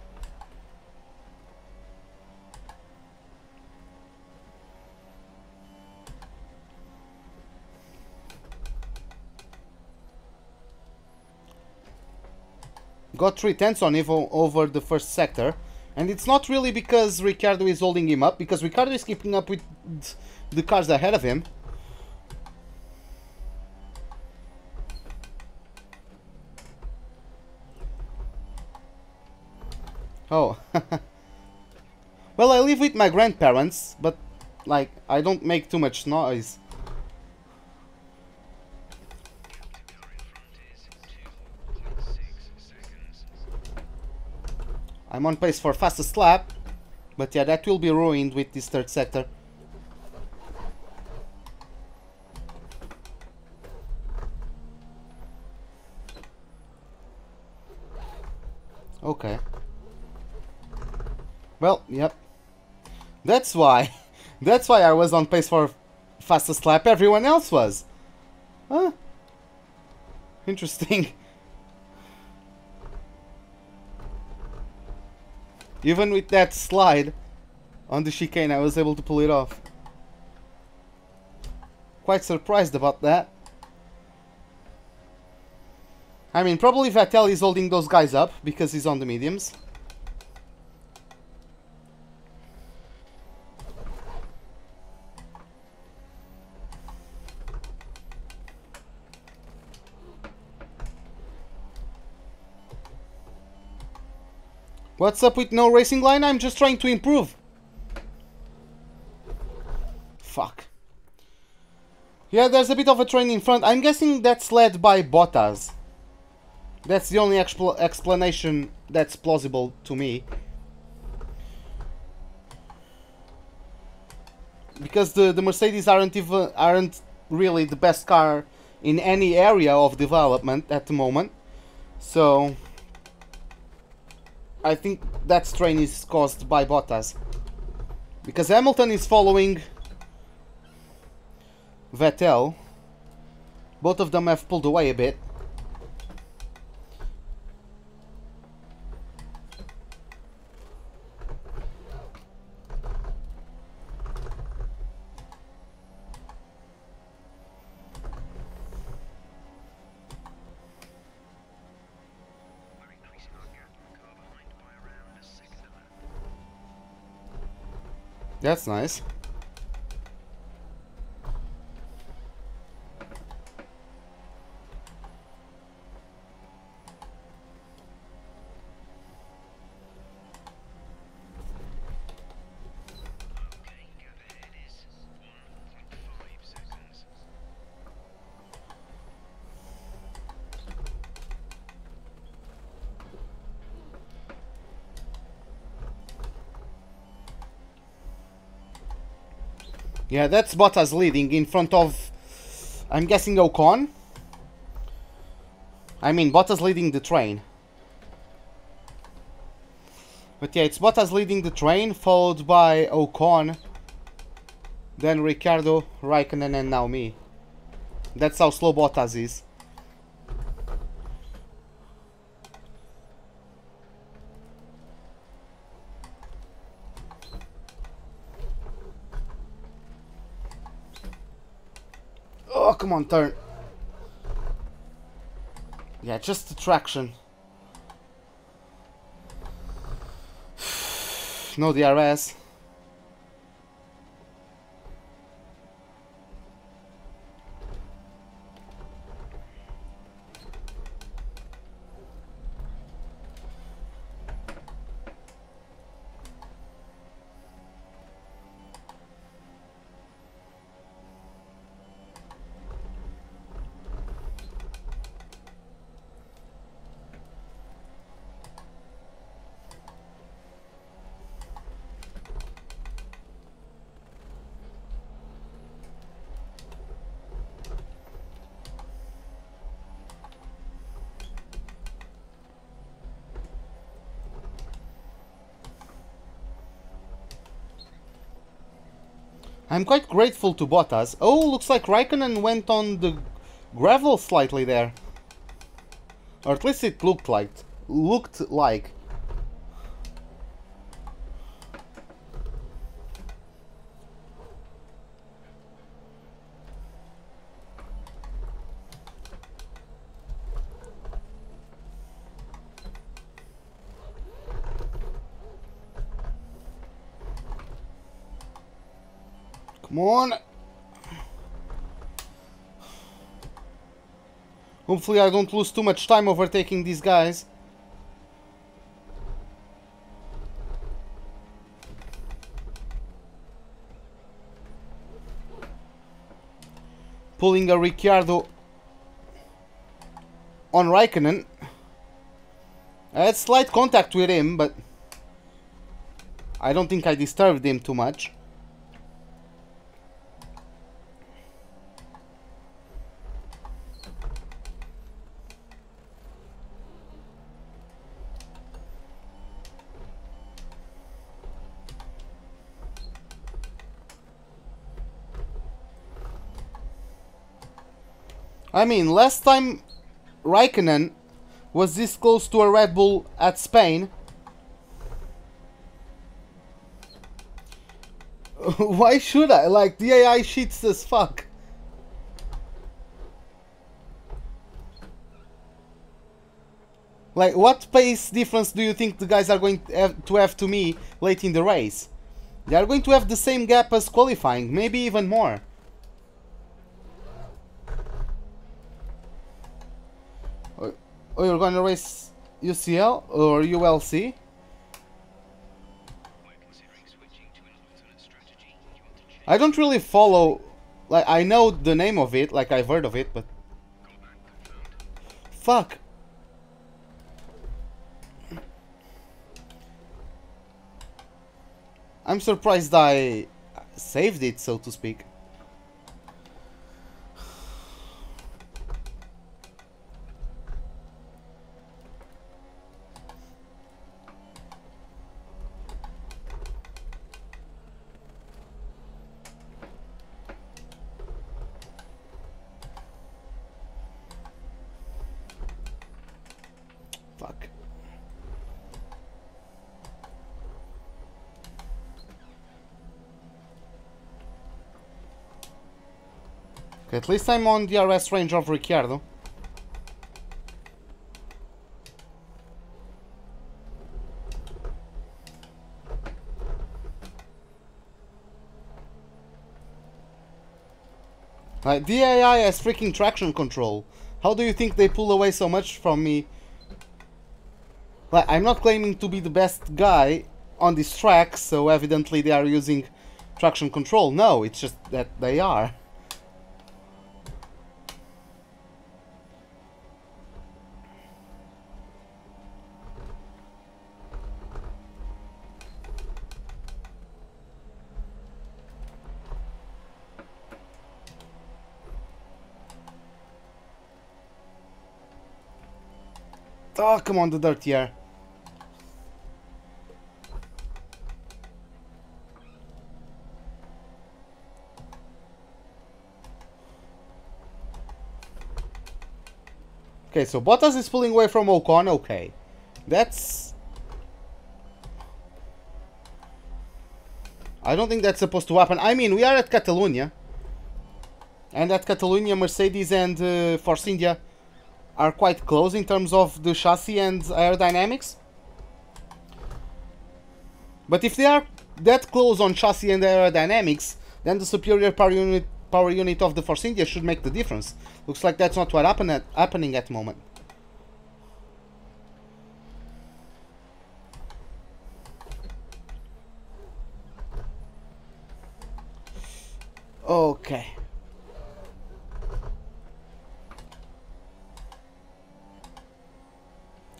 Got 3/10 on Evo over the first sector, and it's not really because Ricciardo is holding him up, because Ricciardo is keeping up with the cars ahead of him. Oh. Well, I live with my grandparents, but like I don't make too much noise. I'm on pace for fastest lap, but yeah, that will be ruined with this third sector. Okay. Well, yep. That's why. That's why I was on pace for fastest lap. Everyone else was. Huh? Interesting. Even with that slide on the chicane, I was able to pull it off. Quite surprised about that. I mean, probably Vettel is holding those guys up because he's on the mediums. What's up with no racing line? I'm just trying to improve. Fuck. Yeah, there's a bit of a train in front. I'm guessing that's led by Bottas. That's the only explanation that's plausible to me. Because the Mercedes aren't really the best car in any area of development at the moment. So I think that strain is caused by Bottas. Because Hamilton is following Vettel. Both of them have pulled away a bit. That's nice. Yeah, that's Bottas leading in front of, I'm guessing, Ocon. I mean, Bottas leading the train. But yeah, it's Bottas leading the train, followed by Ocon, then Ricciardo, Raikkonen, and now me. That's how slow Bottas is. Oh, come on, turn. Yeah, just the traction. No DRS. I'm quite grateful to Bottas. Oh, looks like Raikkonen went on the gravel slightly there. Or at least it looked like. Come on. Hopefully I don't lose too much time overtaking these guys. pulling a Ricciardo on Raikkonen. I had slight contact with him, but I don't think I disturbed him too much. I mean, last time Raikkonen was this close to a Red Bull at Spain. Why should I? Like, the AI cheats as fuck. Like, what pace difference do you think the guys are going to have to me late in the race? They are going to have the same gap as qualifying, maybe even more. Oh, you're gonna race UCL or ULC? I don't really follow, like, I know the name of it, like I've heard of it, but fuck. I'm surprised I saved it, so to speak. Fuck. Okay, at least I'm on the DRS range of Ricciardo. Like, the AI has freaking traction control. How do you think they pull away so much from me? Like, I'm not claiming to be the best guy on this track, so evidently they are using traction control. No, it's just that they are. Oh, come on, the dirty air. Okay, so Bottas is pulling away from Ocon, okay. That's... I don't think that's supposed to happen. I mean, we are at Catalonia. And at Catalonia, Mercedes and Force India are quite close in terms of the chassis and aerodynamics. But if they are that close on chassis and aerodynamics, then the superior power unit of the Force India should make the difference. Looks like that's not what happening at the moment. Okay.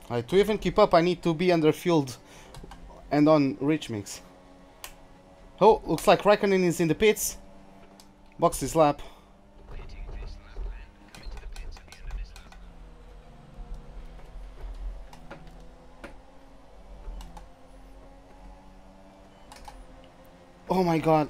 Alright, to even keep up, I need to be under fueled and on rich mix. Oh, looks like Raikkonen is in the pits. Box his lap. Oh my god.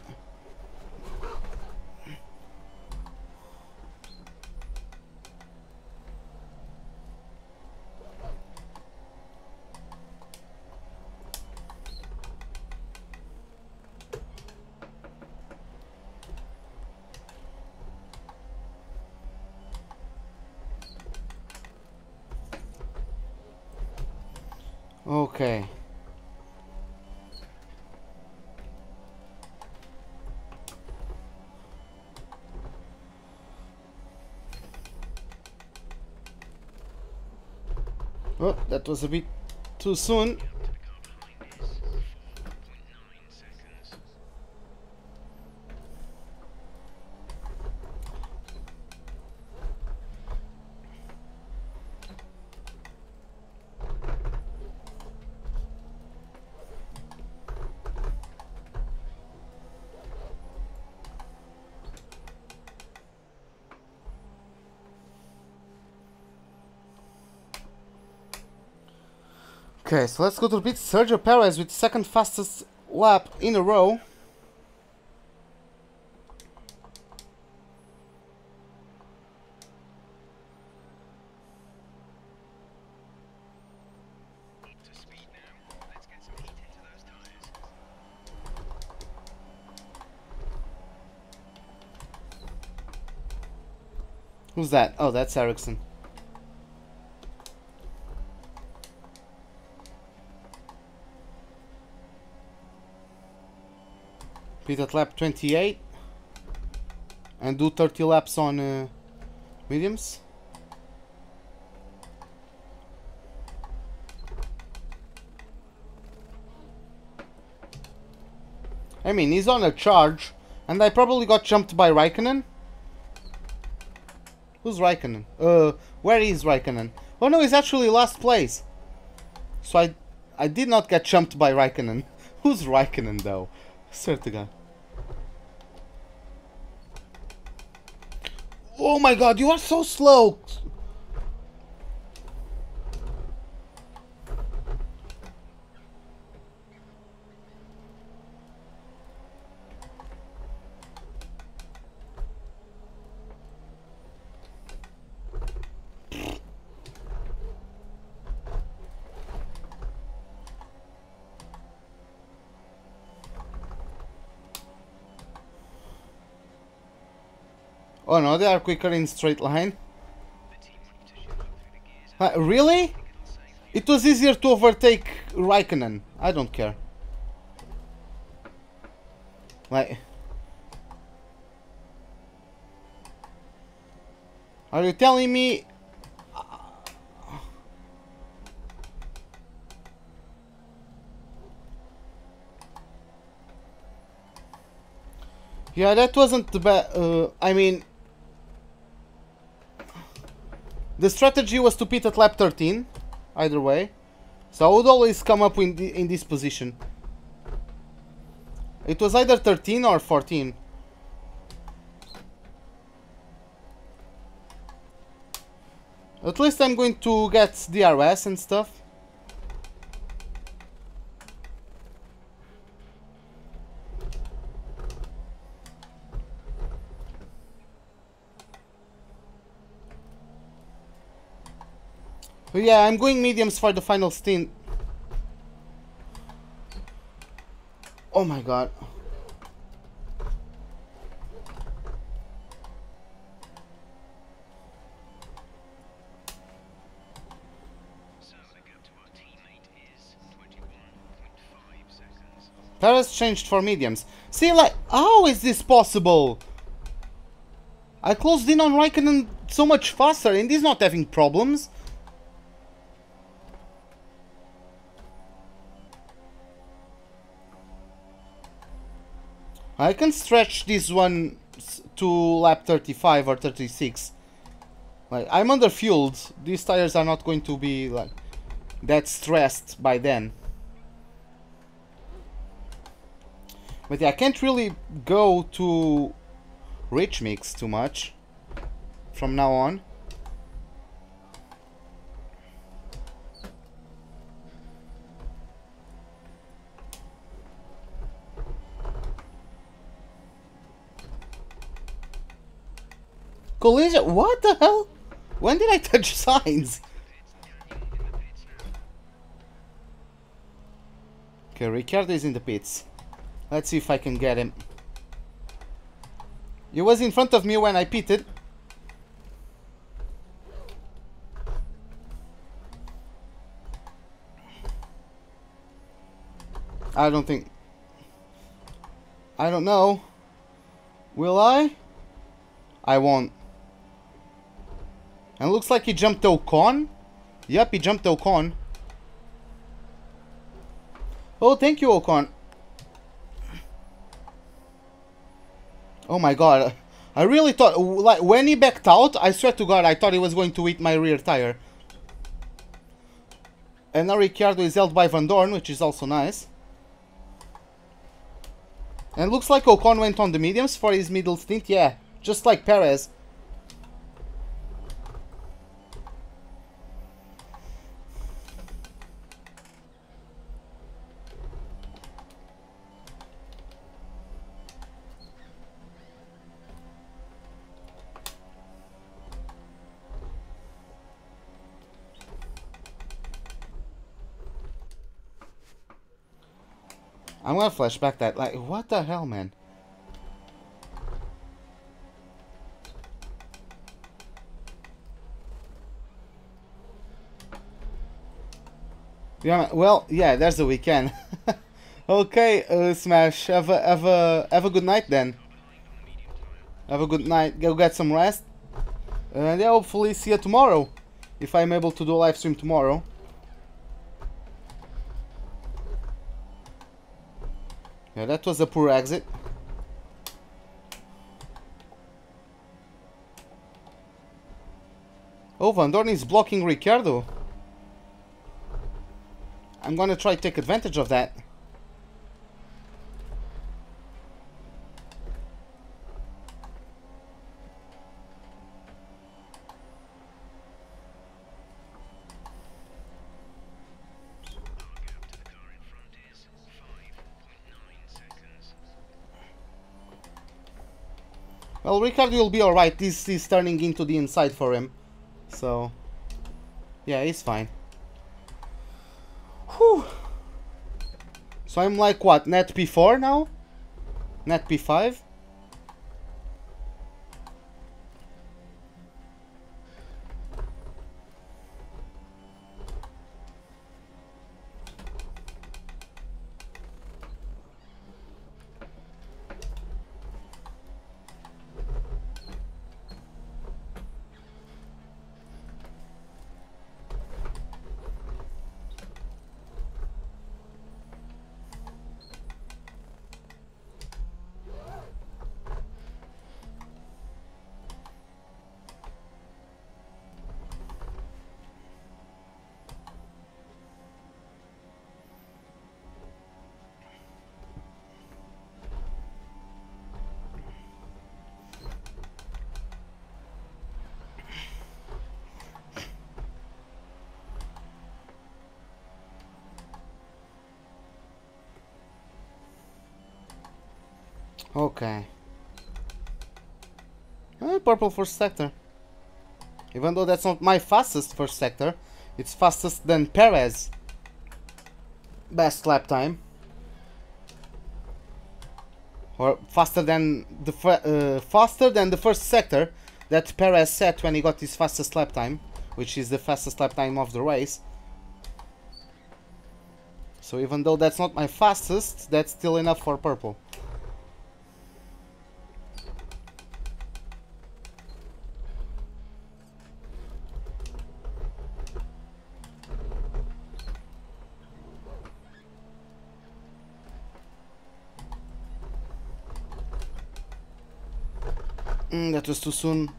Okay. Oh, that was a bit too soon. Okay, so let's go to repeat. Sergio Perez with second fastest lap in a row. Who's that? Oh, that's Ericsson. Pit at lap 28 and do 30 laps on mediums. I mean, he's on a charge, and I probably got jumped by Raikkonen. Who's Raikkonen? Where is Raikkonen? Oh no, he's actually last place. So I did not get jumped by Raikkonen. Who's Raikkonen though? Swear to God. Oh my God, you are so slow. Oh no, they are quicker in straight line. Really? It was easier to overtake Raikkonen. I don't care. Like, are you telling me? Yeah, that wasn't the bad. I mean, the strategy was to pit at lap 13, either way. So I would always come up in this position. It was either 13 or 14. At least I'm going to get DRS and stuff. But yeah, I'm going mediums for the final stint. Oh my God. So the gap to our teammate is 21.5 seconds. Perez changed for mediums. See, like, how is this possible? I closed in on Raikkonen so much faster and he's not having problems. I can stretch this one to lap 35 or 36. Like, I'm underfueled. These tires are not going to be like that stressed by then. But yeah, I can't really go to rich mix too much from now on. Collision? What the hell? When did I touch signs? Okay, Ricciardo is in the pits. Let's see if I can get him. He was in front of me when I pitted. I don't think... I don't know. Will I? I won't. And looks like he jumped Ocon. Yep, he jumped Ocon. Oh, thank you, Ocon. Oh my God. I really thought, like, when he backed out, I swear to God, I thought he was going to hit my rear tire. And now Ricciardo is held by Van Dorn, which is also nice. And looks like Ocon went on the mediums for his middle stint. Yeah, just like Perez. I'm gonna flashback that. Like, what the hell, man? Yeah, well, yeah, there's the weekend. Okay, Smash. Have a good night then. Have a good night. Go get some rest. And yeah, hopefully see you tomorrow. If I'm able to do a live stream tomorrow. Yeah, that was a poor exit. Oh, Van Dorn is blocking Ricciardo. I'm gonna try to take advantage of that. Well, Ricciardo will be alright. This is turning into the inside for him. So, yeah, he's fine. Whew. So I'm like, what, net P4 now? Net P5? Okay. Purple first sector. Even though that's not my fastest first sector, it's fastest than Perez. Best lap time. Or faster than the first sector that Perez set when he got his fastest lap time, which is the fastest lap time of the race. So even though that's not my fastest, that's still enough for purple. That was too soon.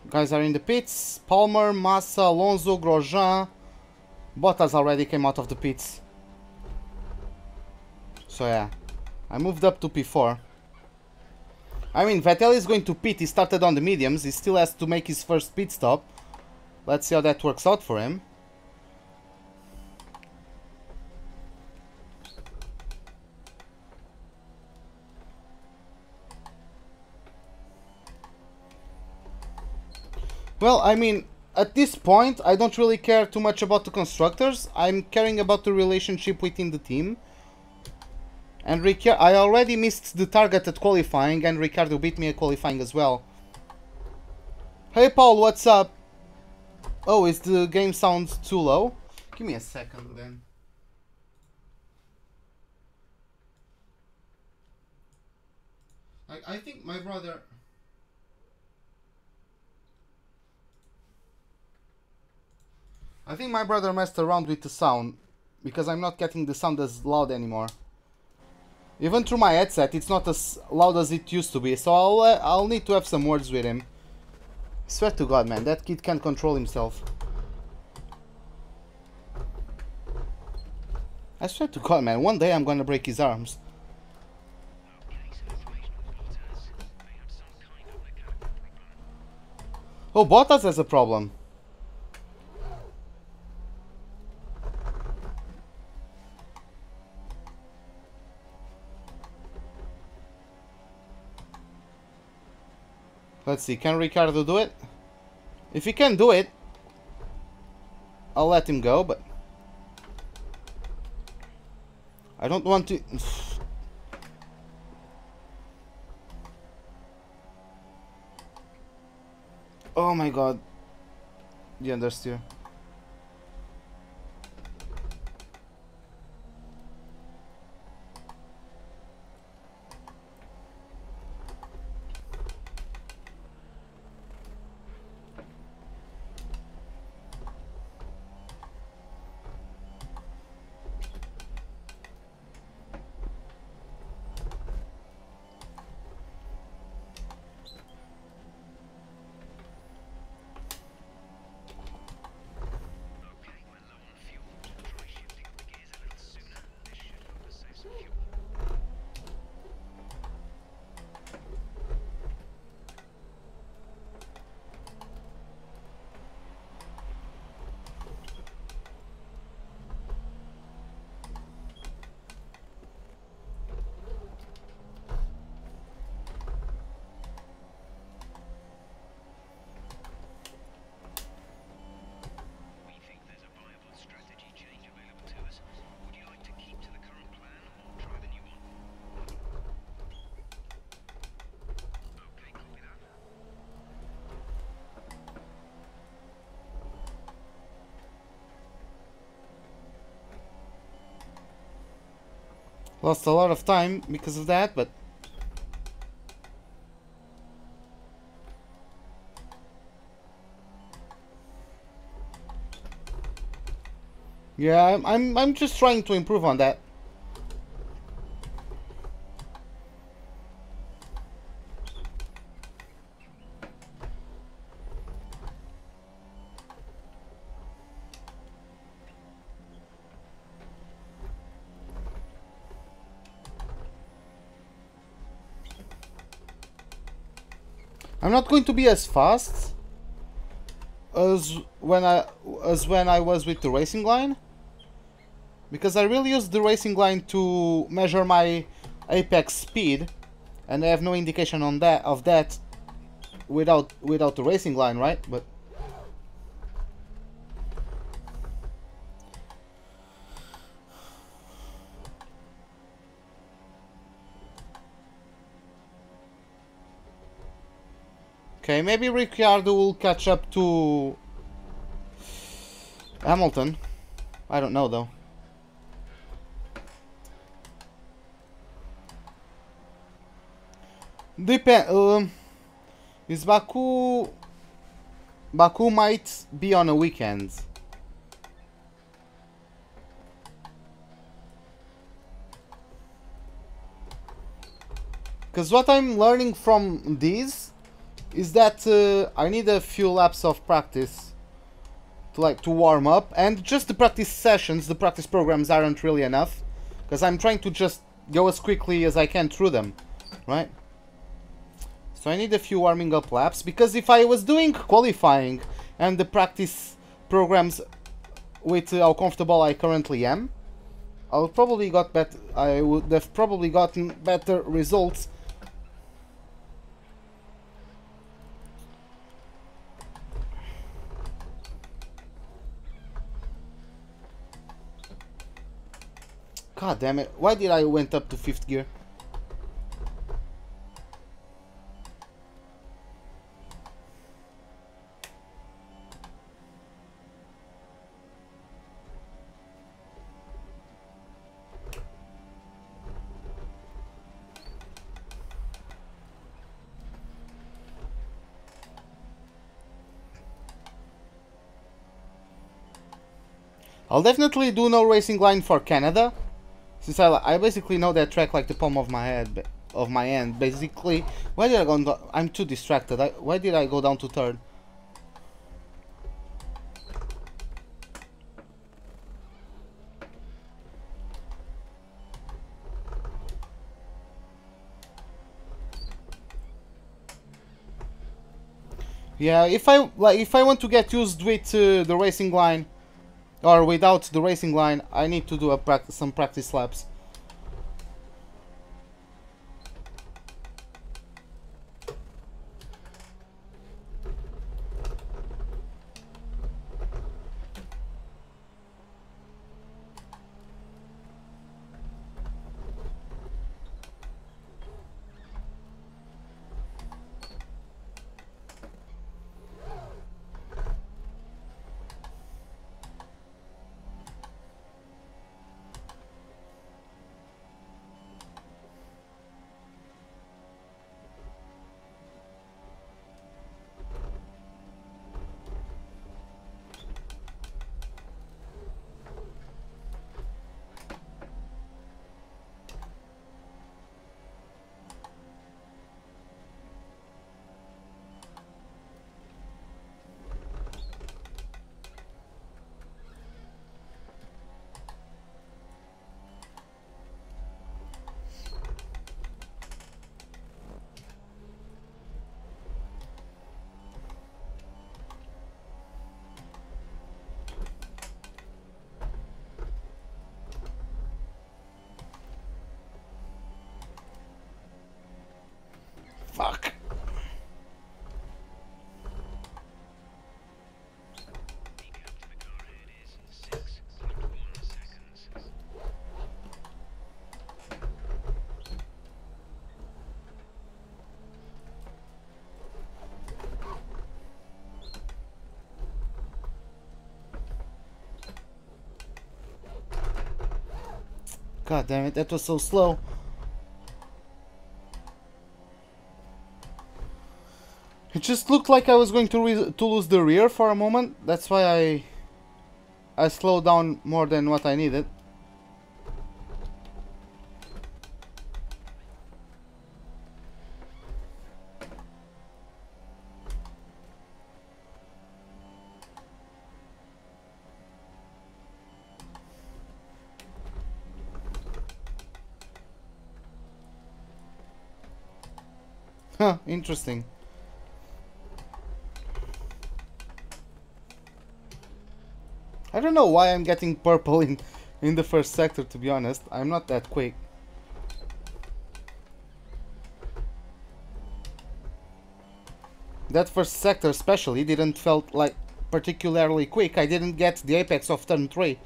Guys are in the pits. Palmer, Massa, Alonso, Grosjean. Bottas already came out of the pits. So yeah, I moved up to P4. I mean, Vettel is going to pit. He started on the mediums. He still has to make his first pit stop. Let's see how that works out for him. Well, I mean, at this point, I don't really care too much about the constructors. I'm caring about the relationship within the team. And I already missed the target at qualifying, and Ricciardo beat me at qualifying as well. Hey Paul, what's up? Oh, is the game sound too low? Give me a second then. I think my brother... I think my brother messed around with the sound, because I'm not getting the sound as loud anymore. Even through my headset, it's not as loud as it used to be, so I'll need to have some words with him. Swear to God, man, that kid can't control himself. I swear to God, man, one day I'm gonna break his arms. Oh, Bottas has a problem. Let's see, can Ricardo do it? If he can do it, I'll let him go, but I don't want to... Oh my god. The understeer. Okay, we're low on fuel. Try shifting up the gears a little sooner. This should help us save some fuel. We think there's a viable strategy change available to us. Would you like to keep to the current plan or try the new one? Okay, copy that. Lost a lot of time because of that, but yeah, I'm just trying to improve on that. I'm not going to be as fast as when I was with the racing line, because I really use the racing line to measure my apex speed, and I have no indication on that without the racing line, right? But okay, maybe Ricciardo will catch up to Hamilton. I don't know though. Is Baku might be on a weekend. Because what I'm learning from these is that I need a few laps of practice to warm up, and just the practice sessions, the practice programs aren't really enough, because I'm trying to just go as quickly as I can through them, right? So I need a few warming up laps, because if I was doing qualifying and the practice programs with how comfortable I currently am, I would have probably gotten better results. God damn it, why did I went up to 5th gear? I'll definitely do no racing line for Canada, since I basically know that track like the palm of my hand, basically. Why did I go? I'm too distracted. Why did I go down to 3rd? Yeah, if I want to get used with the racing line, or without the racing line, I need to do some practice laps. Fuck. The gap to the car ahead is 6.1 seconds. God damn it, that was so slow. It just looked like I was going to lose the rear for a moment. That's why I slowed down more than what I needed. Huh, interesting. I don't know why I'm getting purple in the first sector, to be honest. I'm not that quick. That first sector especially didn't felt like particularly quick. I didn't get the apex of turn 3.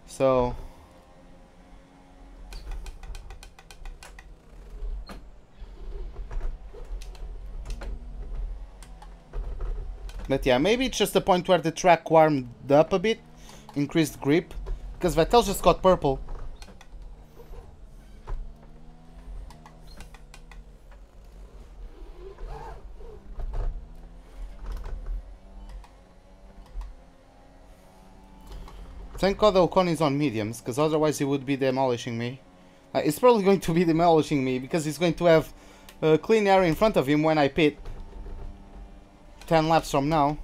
So... But yeah, maybe it's just the point where the track warmed up a bit, increased grip, because Vettel just got purple. Thank God Ocon is on mediums, because otherwise he would be demolishing me. He's probably going to be demolishing me, because he's going to have a clean air in front of him when I pit. 10 laps from now.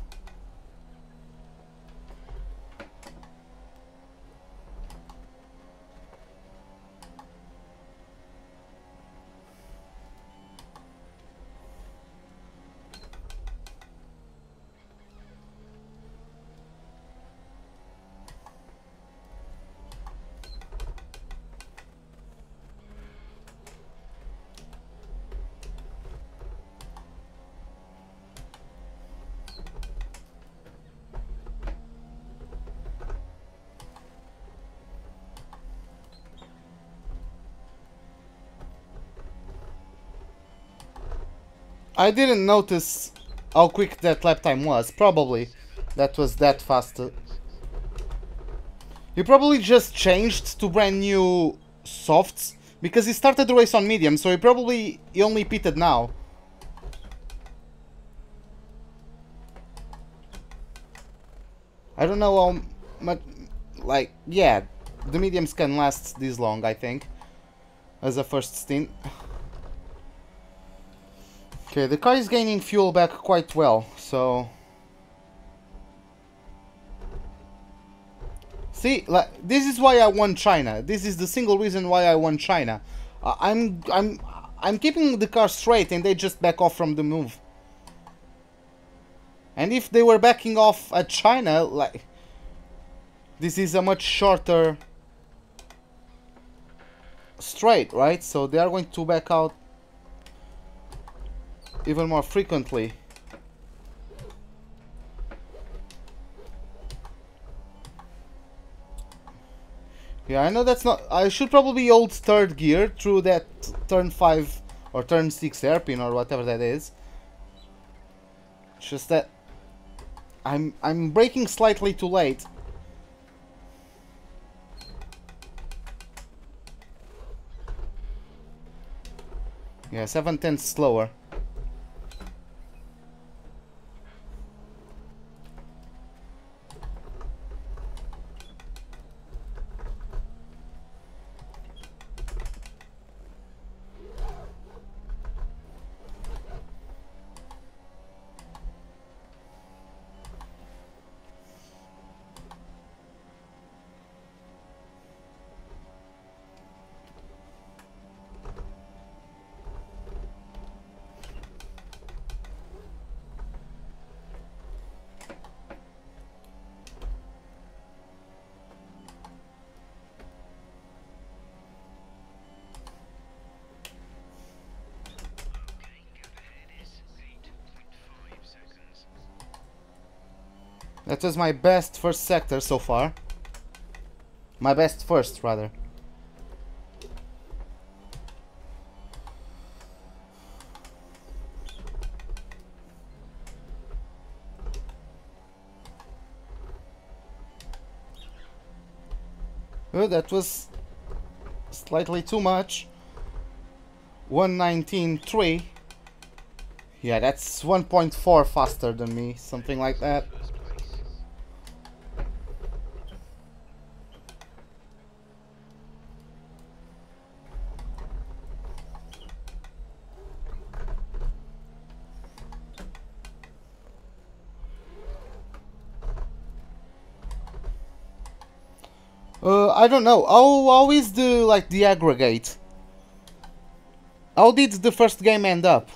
I didn't notice how quick that lap time was. Probably that was that fast. He probably just changed to brand new softs because he started the race on medium, so he only pitted now. I don't know how much, like, yeah, the mediums can last this long, I think, as a first stint. Okay, the car is gaining fuel back quite well, so... See, like, this is why I won China. This is the single reason why I won China. I'm keeping the car straight and they just back off from the move. And if they were backing off at China, like... This is a much shorter straight, right? So they are going to back out even more frequently. Yeah, I know that's not... I should probably hold third gear through that turn 5 or turn 6 hairpin or whatever that is. It's just that I'm braking slightly too late. Yeah, 7/10 slower. That was my best first sector so far. My best first, rather. Oh, that was slightly too much. 119.3. Yeah, that's 1.4 faster than me, something like that. I don't know. How is the aggregate? How did the first game end up?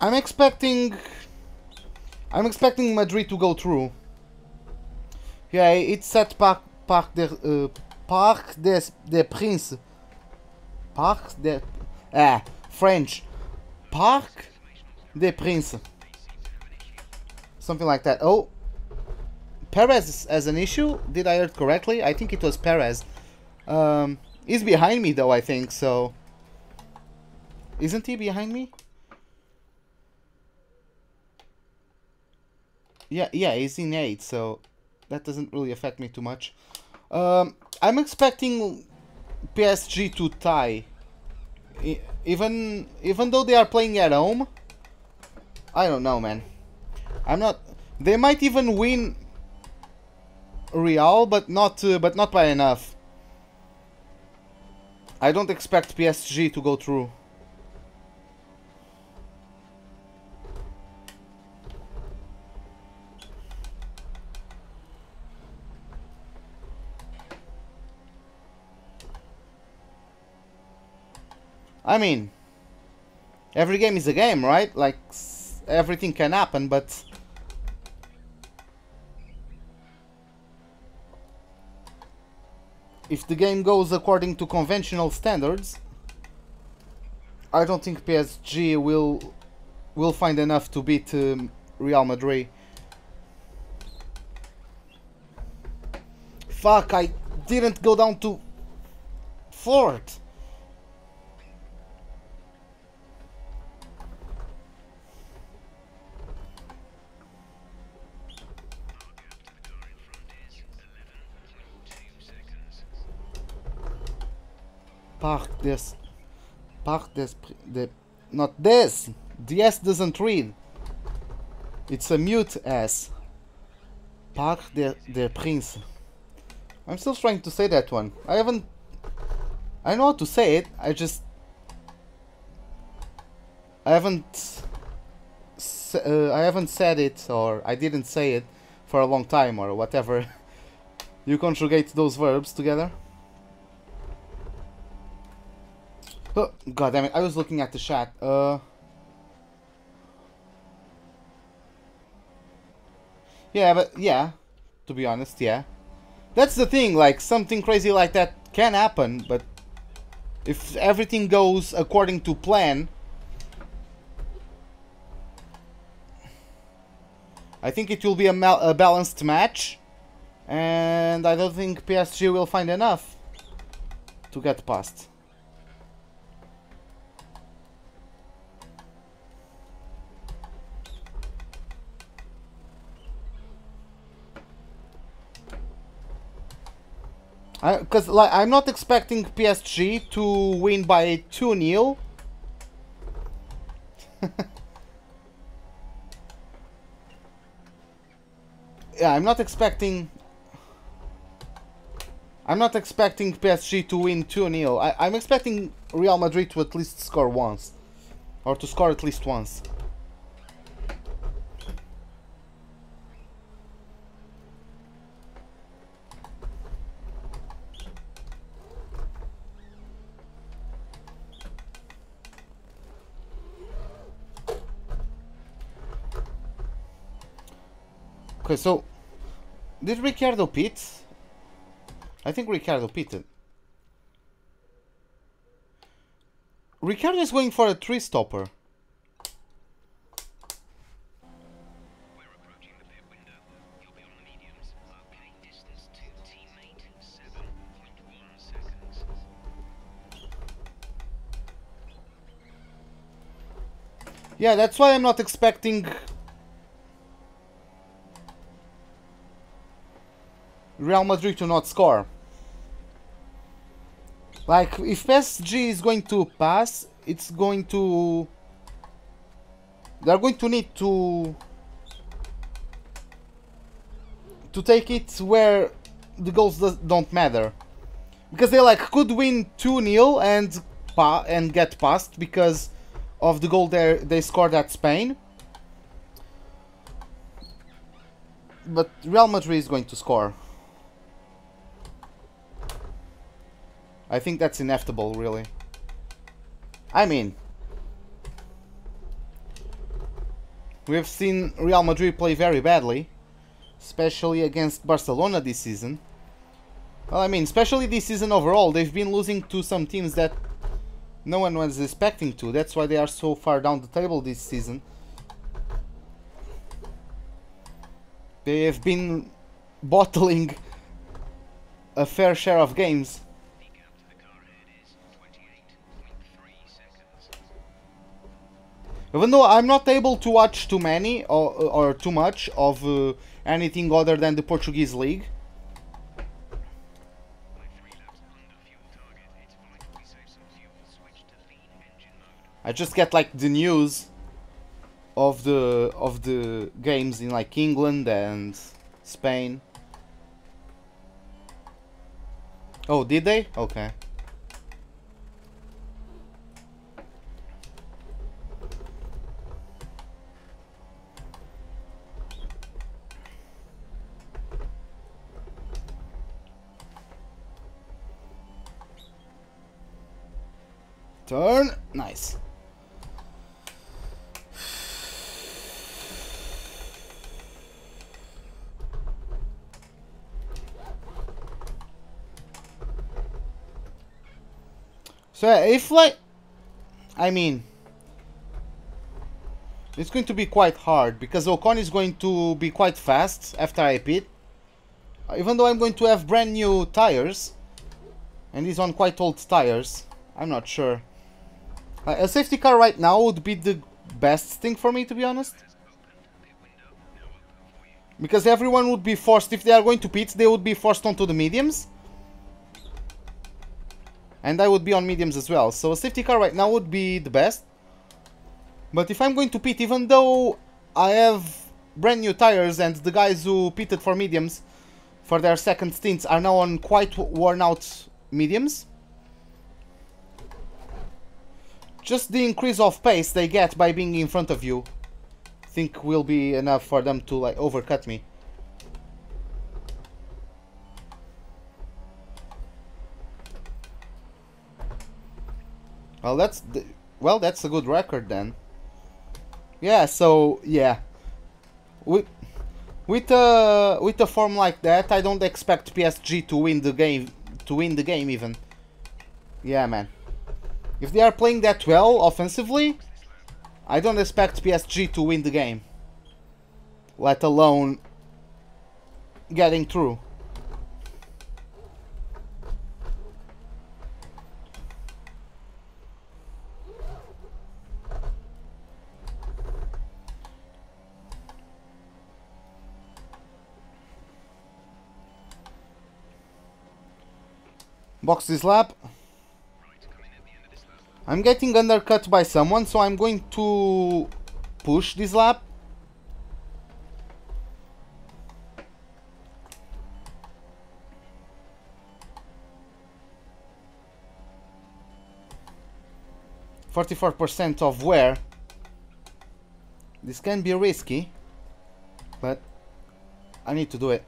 I'm expecting Madrid to go through. Yeah, it's at Parc des Princes. French. Parc des Princes. Something like that. Oh, Perez has an issue. Did I hear correctly? I think it was Perez. He's behind me though, I think so. Isn't he behind me? Yeah, he's in 8, so that doesn't really affect me too much. I'm expecting PSG to tie. Even though they are playing at home, I don't know, man. I'm not. They might even win Real, but not by enough. I don't expect PSG to go through. I mean, every game is a game, right? Like, everything can happen, but if the game goes according to conventional standards, I don't think PSG will find enough to beat Real Madrid. Fuck, I didn't go down to 4th. Not this. The S doesn't read. It's a mute S. Parc des Princes. I'm still trying to say that one. I know how to say it. I haven't said it, or I didn't say it for a long time, or whatever. You conjugate those verbs together. Oh, God damn it, I was looking at the chat. Yeah, but yeah, to be honest, yeah. That's the thing, like, something crazy like that can happen, but if everything goes according to plan, I think it will be a balanced match, and I don't think PSG will find enough to get past. Because like, I'm not expecting PSG to win by 2-0. Yeah, I'm not expecting PSG to win 2-0. I'm expecting Real Madrid to at least score once, or to score at least once. Okay, so did Ricciardo pit? I think Ricciardo pitted. Ricciardo is going for a 3-stopper. We're approaching the pit window. You'll be on the mediums. Okay, distance to teammate 7.1 seconds. Yeah, that's why I'm not expecting Real Madrid to not score. Like, if PSG is going to pass, it's going to... They're going to need to take it where the goals don't matter. Because they like could win 2-0 and get past because of the goal they scored at Spain. But Real Madrid is going to score. I think that's inevitable, really. I mean, we've seen Real Madrid play very badly, especially against Barcelona this season. Well, I mean, especially this season overall, they've been losing to some teams that no one was expecting to. That's why they are so far down the table this season. They have been bottling a fair share of games. The gap to the car ahead is 28.3 seconds. Even though I'm not able to watch too many or too much of anything other than the Portuguese league. With 3 laps under fuel target, it's vital we save some fuel. Switch to lean engine mode. I just get like the news of the games in like England and Spain. Oh, did they? Okay. Turn. Nice. So if like, I mean, it's going to be quite hard because Ocon is going to be quite fast after I pit. Even though I'm going to have brand new tires, and he's on quite old tires, I'm not sure. A safety car right now would be the best thing for me, to be honest. Because everyone would be forced, if they are going to pit, they would be forced onto the mediums. And I would be on mediums as well. So a safety car right now would be the best. But if I'm going to pit, even though I have brand new tires and the guys who pitted for mediums for their second stints are now on quite worn out mediums, just the increase of pace they get by being in front of you, I think will be enough for them to like overcut me. Well, that's a good record then. Yeah, so yeah, with a form like that, I don't expect PSG to win the game. Even. Yeah, man. If they are playing that well offensively, I don't expect PSG to win the game. Let alone getting through. Box this lap. I'm getting undercut by someone, so I'm going to push this lap. %44 of wear. This can be risky, but I need to do it.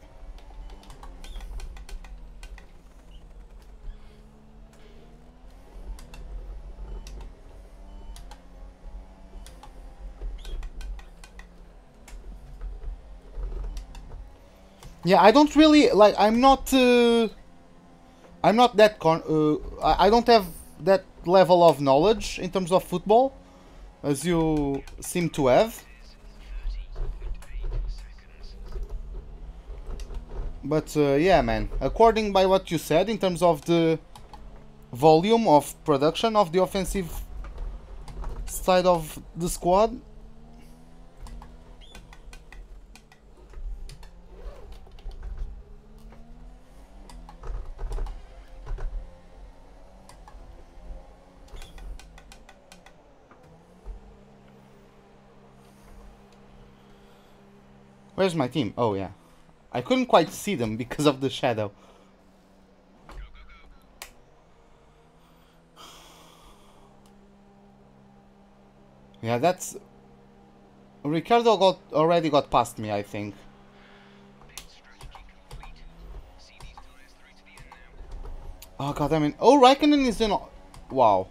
Yeah, I don't really like. I'm not. I'm not that I don't have that level of knowledge in terms of football, as you seem to have. But yeah, man. According by what you said, in terms of the volume of production of the offensive side of the squad. Where's my team? Oh yeah. I couldn't quite see them because of the shadow. Yeah, that's... Ricardo already got past me, I think. Oh god, I mean... Oh, Raikkonen is in... Wow.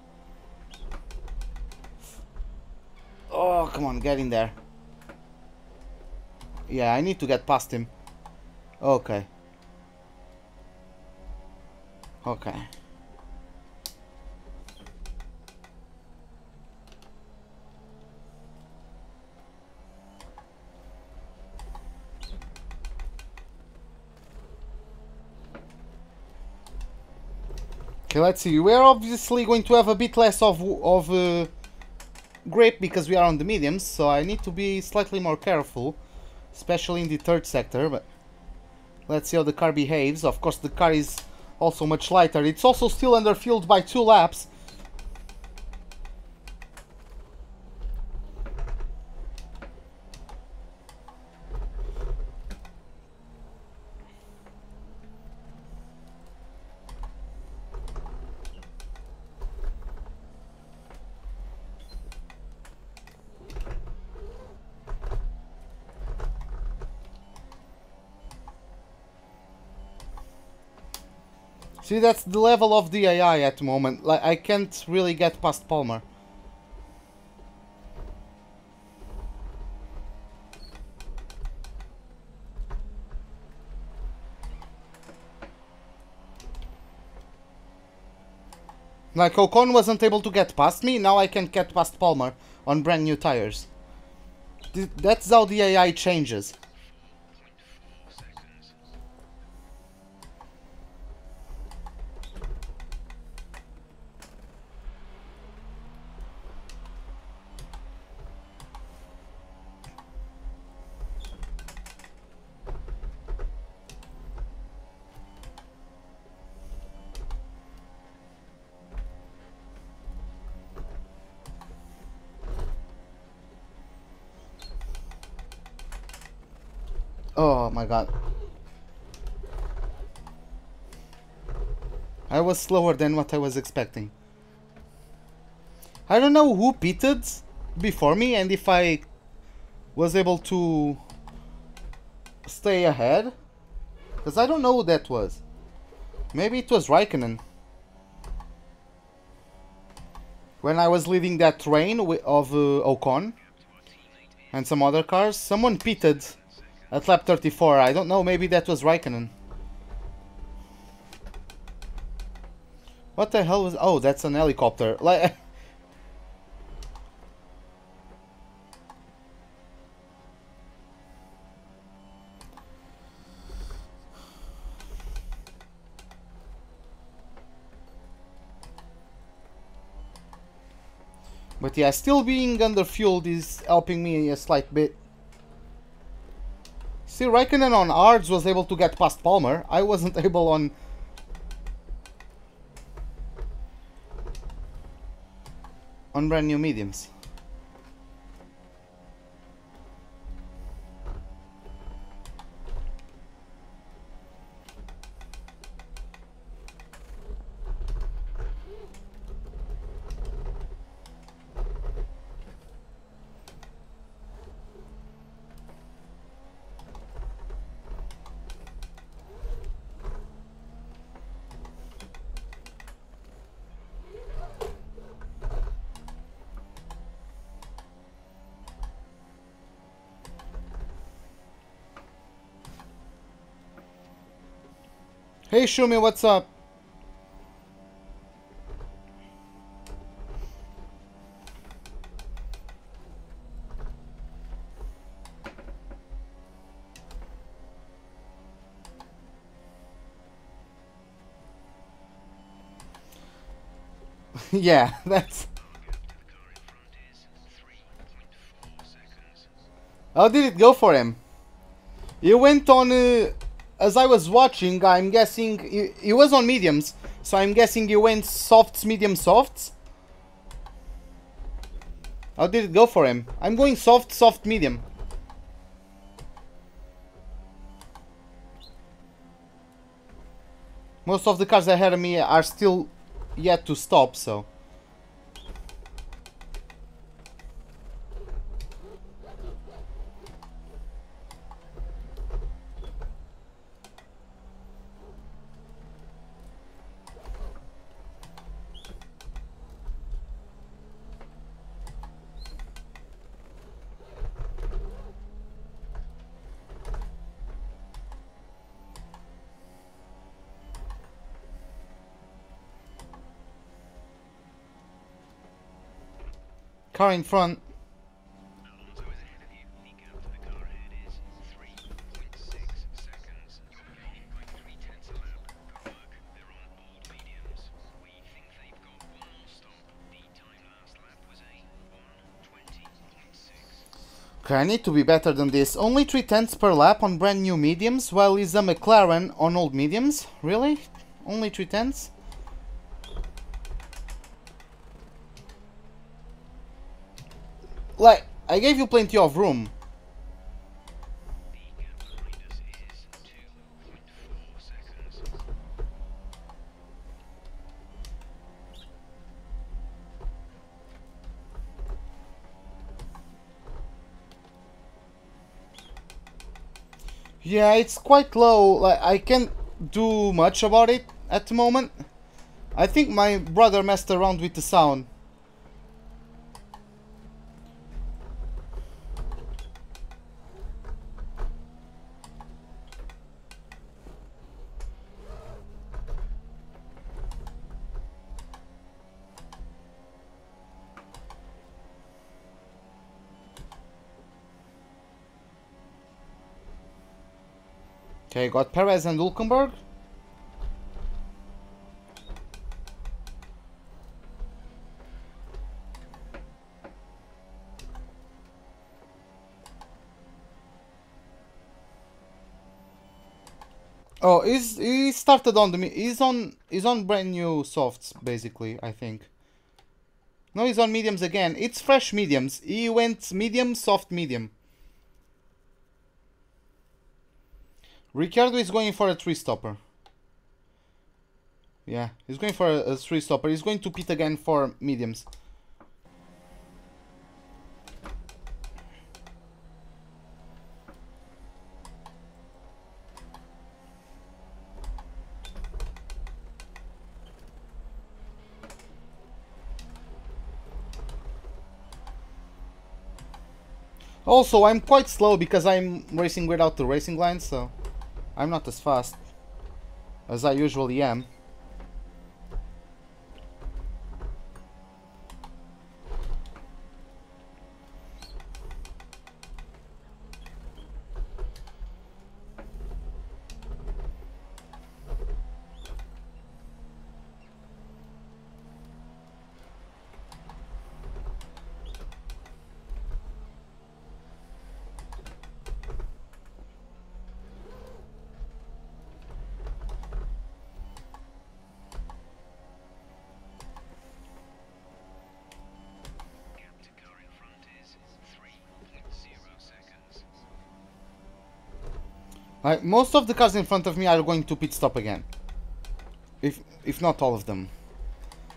Oh, come on, get in there. Yeah, I need to get past him. Okay. Okay. Okay, let's see. We're obviously going to have a bit less of grip because we are on the mediums, so I need to be slightly more careful, especially in the third sector. But let's see how the car behaves. Of course, the car is also much lighter. It's also still under fueled by 2 laps. See, that's the level of the AI at the moment. Like, I can't really get past Palmer. Like, Ocon wasn't able to get past me, now I can get past Palmer on brand new tires. That's how the AI changes. Oh my god. I was slower than what I was expecting. I don't know who pitted before me and if I was able to stay ahead. Because I don't know who that was. Maybe it was Raikkonen. When I was leading that train of Ocon and some other cars, someone pitted at lap 34. I don't know, maybe that was Raikkonen. What the hell was... Oh, that's an helicopter. Like... But yeah, still being underfueled is helping me a slight bit. See, Raikkonen on hards was able to get past Palmer. I wasn't able on brand new mediums. Hey Shumi, what's up? Yeah, that's... How did it go for him? He went on, as I was watching, I'm guessing, he was on mediums, so I'm guessing he went softs, medium softs. How did it go for him? I'm going soft, soft, medium. Most of the cars ahead of me are still yet to stop, so... Car in front. Alonso is ahead of you. The gap to the car ahead is 3.6 seconds. You're gaining by 0.3 a lap. Good work. They're on old mediums. We think they've got one more stop. The time last lap was a 1:20.6. Okay, I need to be better than this. Only 0.3 per lap on brand new mediums, while is a McLaren on old mediums? Really? Only 0.3? Like, I gave you plenty of room. The gap behind us is 2.4 seconds. Yeah, it's quite low. Like, I can't do much about it at the moment. I think my brother messed around with the sound. Okay, got Perez and Hülkenberg. Oh, he started on the he's on brand new softs basically, I think. No, he's on mediums again. It's fresh mediums. He went medium, soft, medium. Ricciardo is going for a 3-stopper. Yeah, he's going for a 3-stopper. He's going to pit again for mediums. Also, I'm quite slow because I'm racing without the racing lines, so I'm not as fast as I usually am. Most of the cars in front of me are going to pit stop again. If not all of them.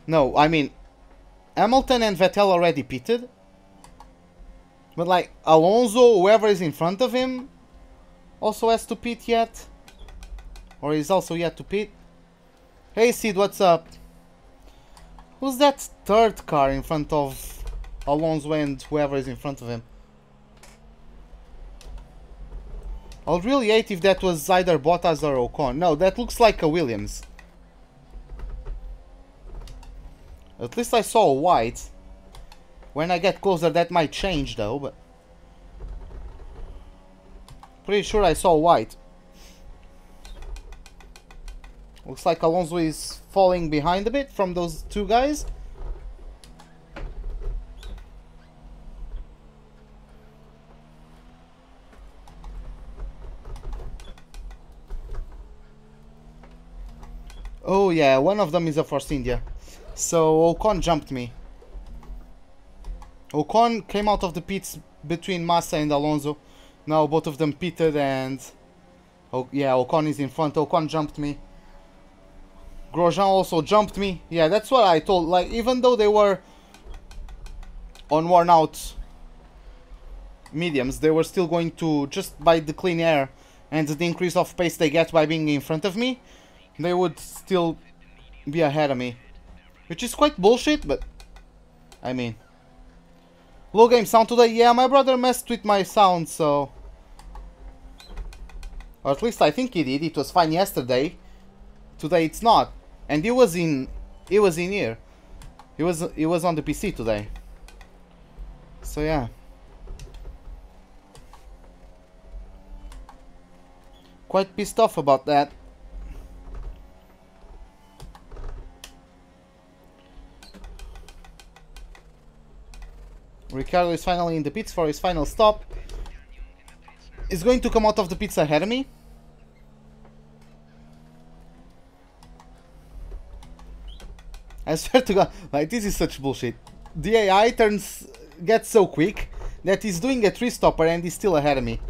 No, I mean, Hamilton and Vettel already pitted. But like, Alonso, whoever is in front of him, also has to pit yet. Or is also yet to pit. Hey Sid, what's up? Who's that third car in front of Alonso and whoever is in front of him? I'll really hate if that was either Bottas or Ocon. No, that looks like a Williams. At least I saw white. When I get closer that might change though, but... Pretty sure I saw white. Looks like Alonso is falling behind a bit from those two guys. Oh yeah, one of them is a Force India. So Ocon jumped me. Ocon came out of the pits between Massa and Alonso. Now both of them pitted and... Oh yeah, Ocon is in front. Ocon jumped me. Grosjean also jumped me. Yeah, that's what I told. Like, even though they were on worn out mediums, they were still going to, just by the clean air and the increase of pace they get by being in front of me, they would still be ahead of me. Which is quite bullshit, but I mean... Low game sound today? Yeah, my brother messed with my sound, so... Or at least I think he did. It was fine yesterday. Today it's not. And he was in here. He was on the PC today. So yeah. Quite pissed off about that. Ricciardo is finally in the pits for his final stop. He's going to come out of the pits ahead of me. I swear to God, like, this is such bullshit. The AI gets so quick that he's doing a 3-stopper and he's still ahead of me.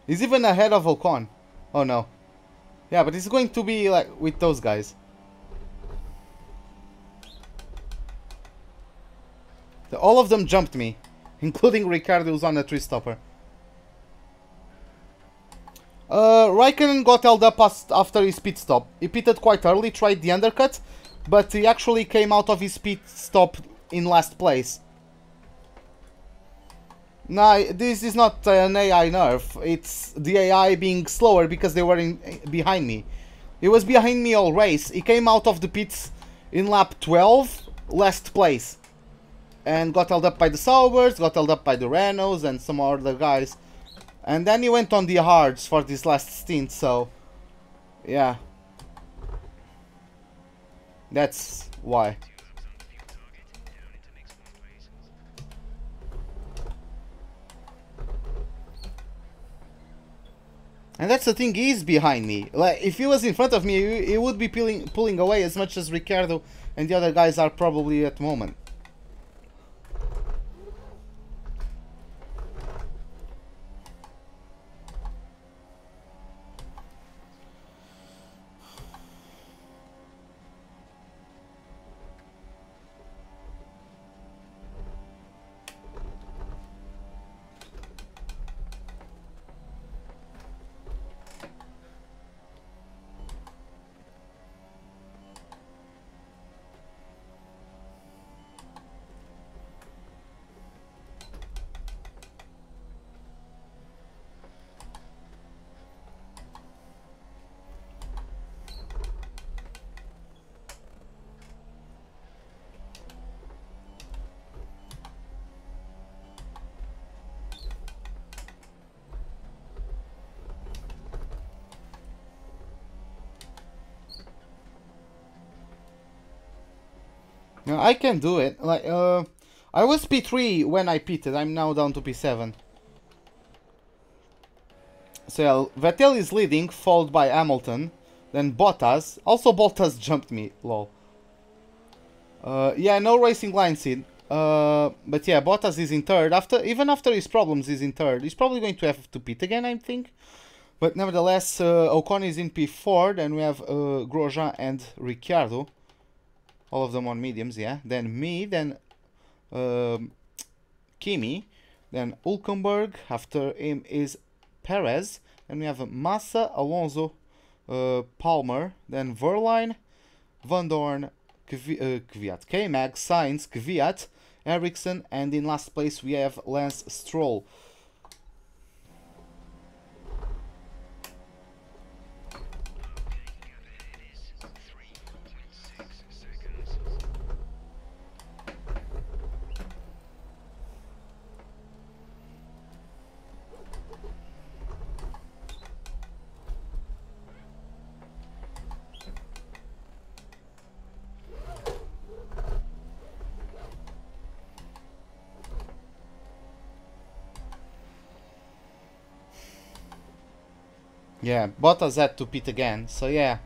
He's even ahead of Ocon. Oh no. Yeah, but it's going to be like with those guys. All of them jumped me, including Ricciardo, who's on a 3-stopper. Raikkonen got held up after his pit stop. He pitted quite early, tried the undercut, but he actually came out of his pit stop in last place. Nah, this is not an AI nerf. It's the AI being slower because they were behind me. He was behind me all race. He came out of the pits in lap 12, last place. And got held up by the Saubers, got held up by the Renaults and some other guys. And then he went on the hards for this last stint, so... Yeah. That's why. And that's the thing, he's behind me. Like, if he was in front of me, he would be pulling away as much as Ricciardo and the other guys are probably at the moment. No, I can do it. Like, I was P3 when I pitted. I'm now down to P7. So Vettel is leading, followed by Hamilton, then Bottas. Also, Bottas jumped me. Lol. Yeah, no racing line seed. But yeah, Bottas is in third. Even after his problems, he's in third. He's probably going to have to pit again, I think. But nevertheless, Ocon is in P4. Then we have Grosjean and Ricciardo. All of them on mediums, yeah. Then me, then Kimi, then Hülkenberg. After him is Perez. And we have Massa, Alonso, Palmer, then Verline, Van Dorn, Kvyat, K-Mag, Sainz, Kvyat, Ericsson, and in last place we have Lance Stroll. Yeah, Bottas had to pit again, so yeah.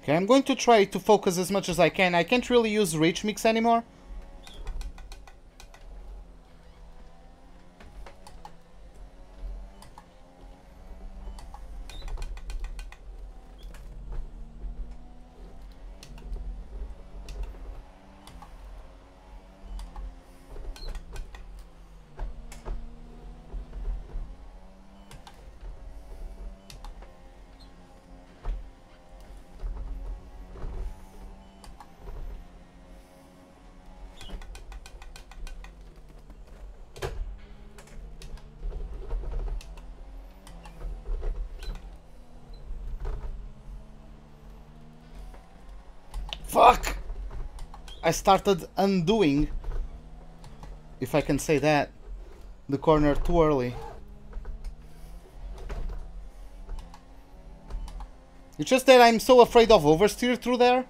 Okay, I'm going to try to focus as much as I can. I can't really use Rich Mix anymore. Fuck! I started undoing, if I can say that, the corner too early. It's just that I'm so afraid of oversteer through there.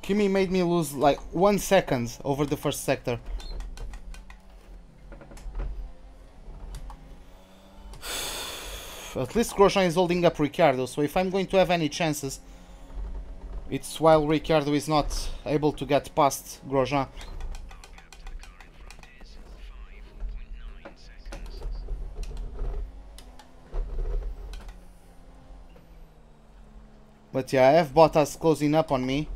Kimi made me lose like 1 second over the first sector. At least Grosjean is holding up Ricciardo, so if I'm going to have any chances, it's while Ricciardo is not able to get past Grosjean. But yeah, I have Bottas closing up on me.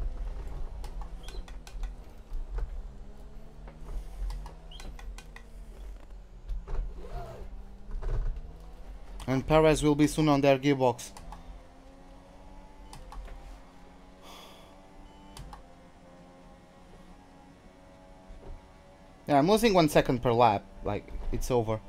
And Perez will be soon on their gearbox. Yeah, I'm losing 1 second per lap. Like, it's over.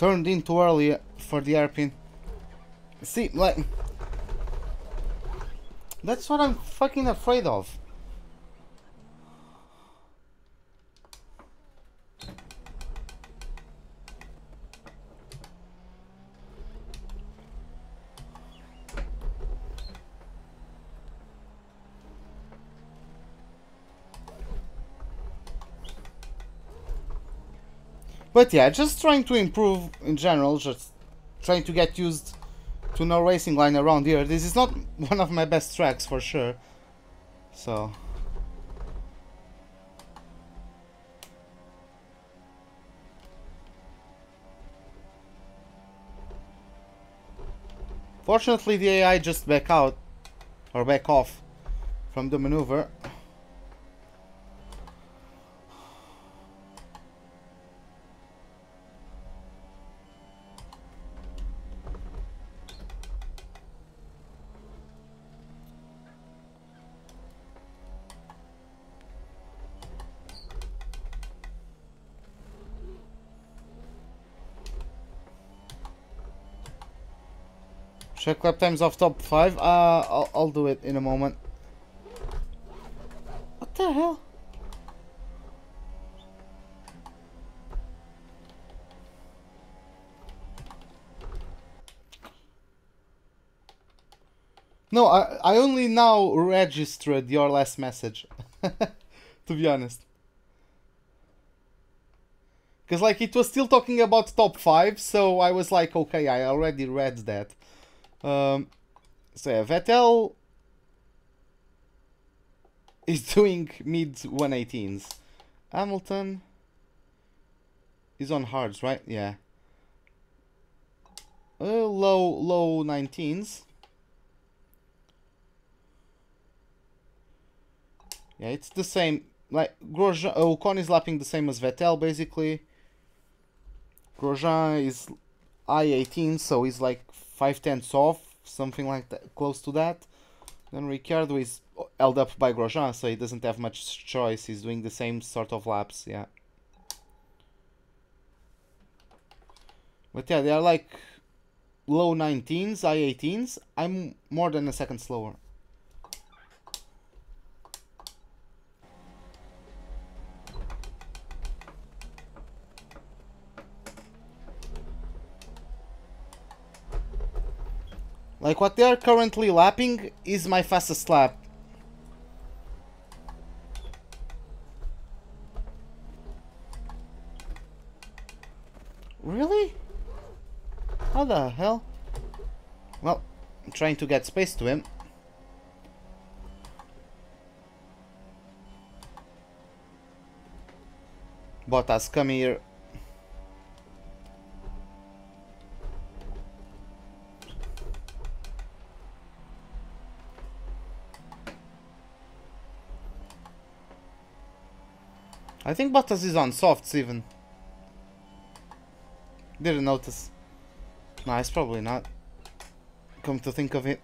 Turned in too early for the hairpin. See, like... That's what I'm fucking afraid of. But yeah, just trying to improve in general, just trying to get used to no racing line around here. This is not one of my best tracks for sure. So Fortunately, the AI just back out or back off from the maneuver. Check lap times of top 5. I'll do it in a moment. What the hell? No, I only now registered your last message. To be honest. Because like it was still talking about top 5, so I was like, okay, I already read that. So yeah, Vettel is doing mid 118s. Hamilton is on hards, right? Yeah. Low 19s. Yeah, it's the same. Like Grosjean, Ocon is lapping the same as Vettel basically. Grosjean is I-18, so he's like 5/10 off, something like that, close to that. Then Ricciardo is held up by Grosjean, so he doesn't have much choice. He's doing the same sort of laps, yeah. But yeah, they are like low 19s, I-18s. I'm more than a second slower. Like what they are currently lapping is my fastest lap. Really? How the hell? Well, I'm trying to get space to him. Bottas, come here. I think Bottas is on softs even. Didn't notice. No, it's probably not. Come to think of it.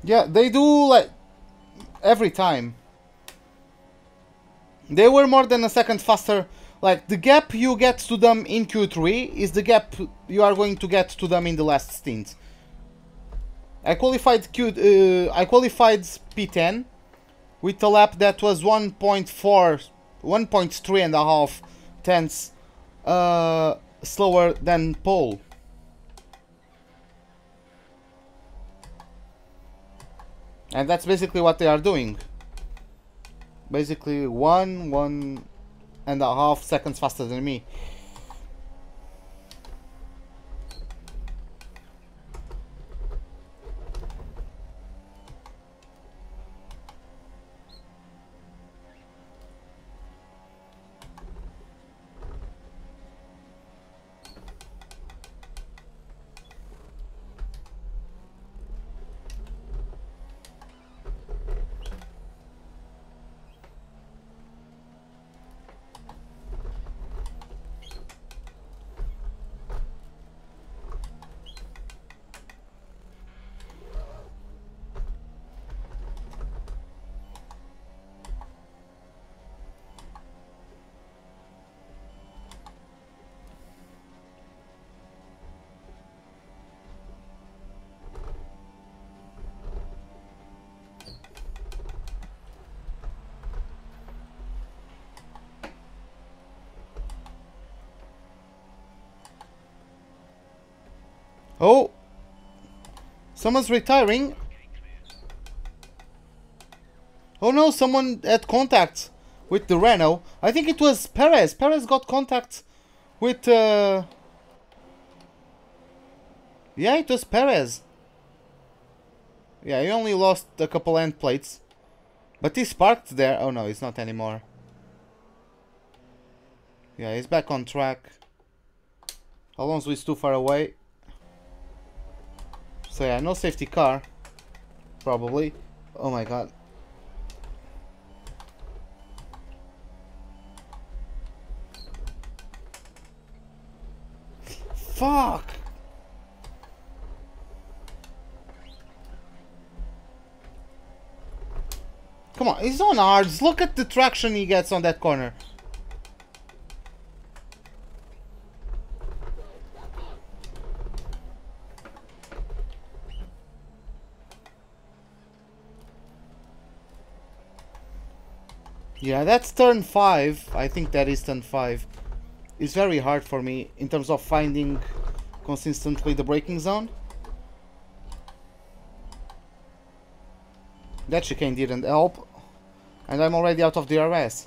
Yeah, they do like every time. They were more than a second faster. Like the gap you get to them in Q3 is the gap you are going to get to them in the last stint. I qualified P10 with a lap that was 1.3 and a half tenths slower than pole. And that's basically what they are doing. Basically 1.5 seconds faster than me. Oh! Someone's retiring. Oh no, someone had contact with the Renault. I think it was Perez. Perez got contact with... Yeah, it was Perez. Yeah, he only lost a couple end plates. But he's parked there. Oh no, he's not anymore. Yeah, he's back on track. Alonso is too far away. So yeah, no safety car. Probably. Oh my god. Fuck! Come on, he's on hards. Look at the traction he gets on that corner. Yeah, that's turn 5. I think that is turn 5. It's very hard for me in terms of finding consistently the braking zone. That chicane didn't help. And I'm already out of the RS.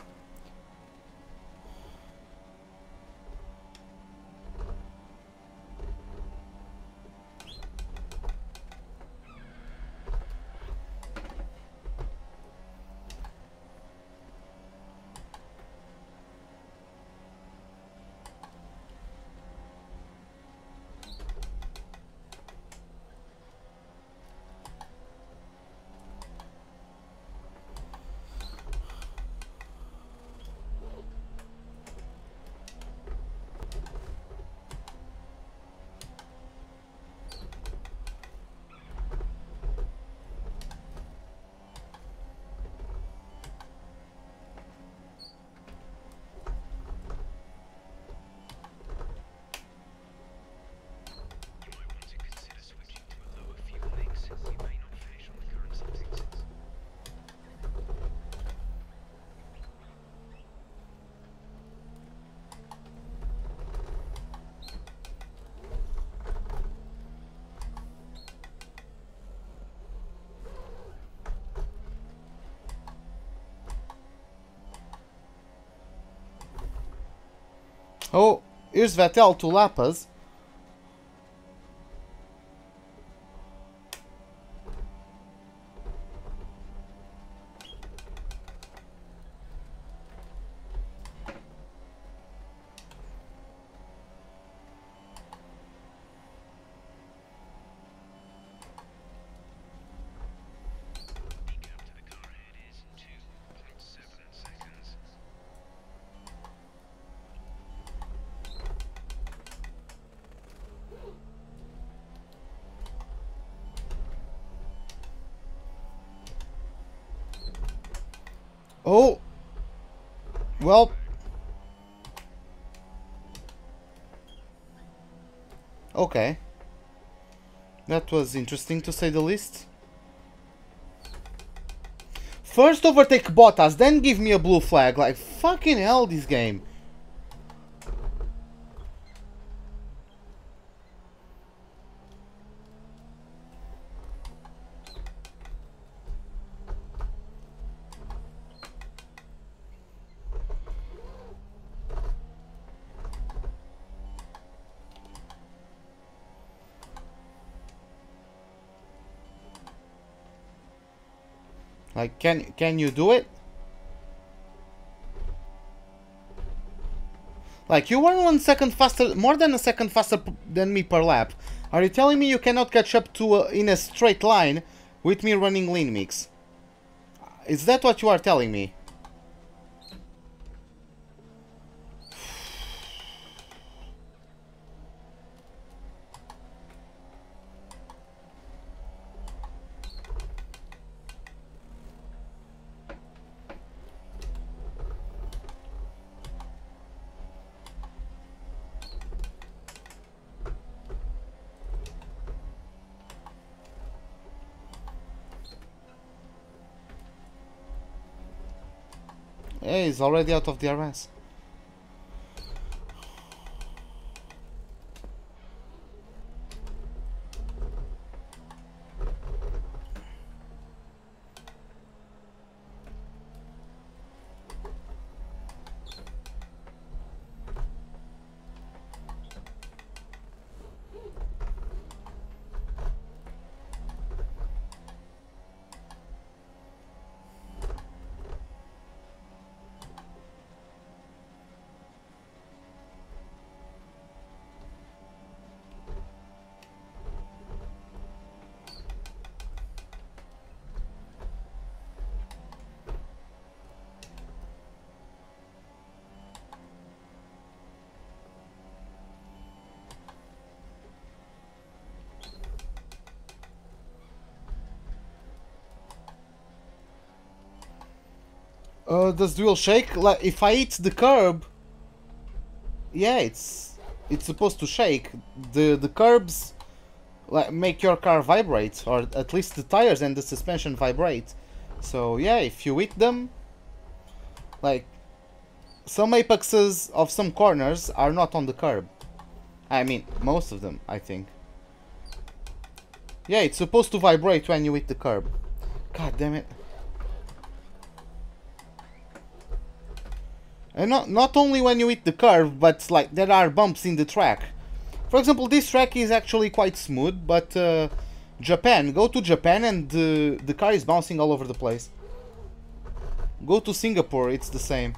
Oh, here's Vettel to lap us. Oh, well, okay, that was interesting to say the least. First overtake Bottas, then give me a blue flag. Like, fucking hell, this game. Like, can you do it? Like, you were 1 second faster, more than a second faster than me per lap. Are you telling me you cannot catch up to in a straight line with me running lean mix? Is that what you are telling me? Hey, he's already out of the RS. Does dual shake? Like if I hit the curb, yeah, it's supposed to shake. The curbs like make your car vibrate, or at least the tires and the suspension vibrate. So yeah, if you hit them, like some apexes of some corners are not on the curb. I mean, most of them, I think. Yeah, it's supposed to vibrate when you hit the curb. God damn it. And not only when you hit the curve, but like there are bumps in the track. For example, this track is actually quite smooth, but Japan, go to Japan and the car is bouncing all over the place. Go to Singapore, it's the same.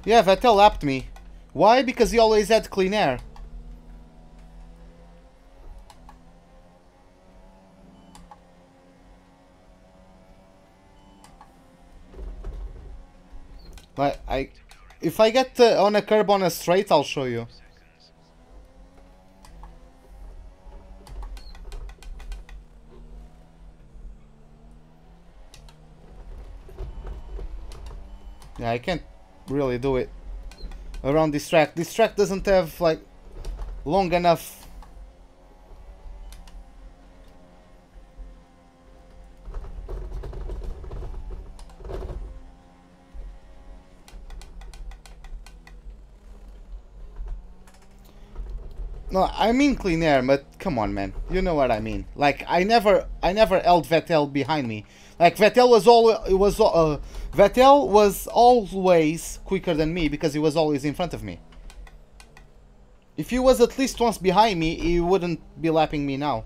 Yeah, Vettel lapped me. Why? Because he always had clean air. Like, if I get on a curb on a straight, I'll show you. Yeah, I can't really do it around this track. This track doesn't have like long enough. No, I mean clean air, but come on, man. You know what I mean. Like I never held Vettel behind me. Like Vettel was always quicker than me because he was always in front of me. If he was at least once behind me, he wouldn't be lapping me now.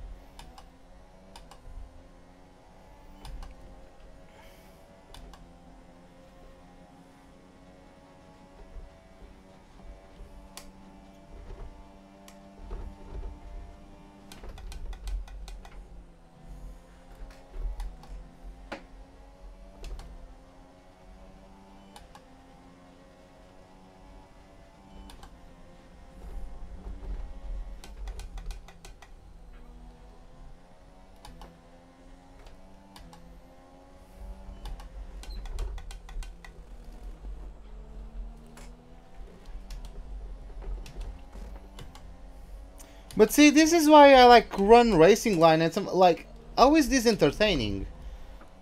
But see, this is why I like run racing line and some like how is this entertaining?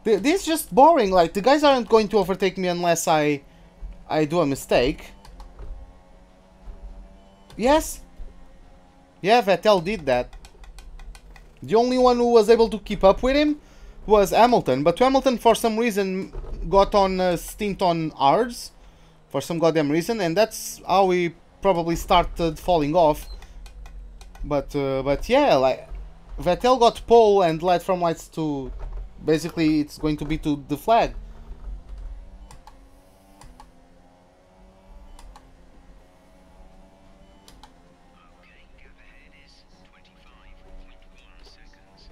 This is just boring. Like the guys aren't going to overtake me unless I do a mistake. Yes. Yeah, Vettel did that. The only one who was able to keep up with him was Hamilton, but Hamilton for some reason got on a stint on hards for some goddamn reason, and that's how he probably started falling off. But yeah, like Vettel got pole and led from lights to basically it's going to be to the flag. Okay, gap ahead is 25.1 seconds.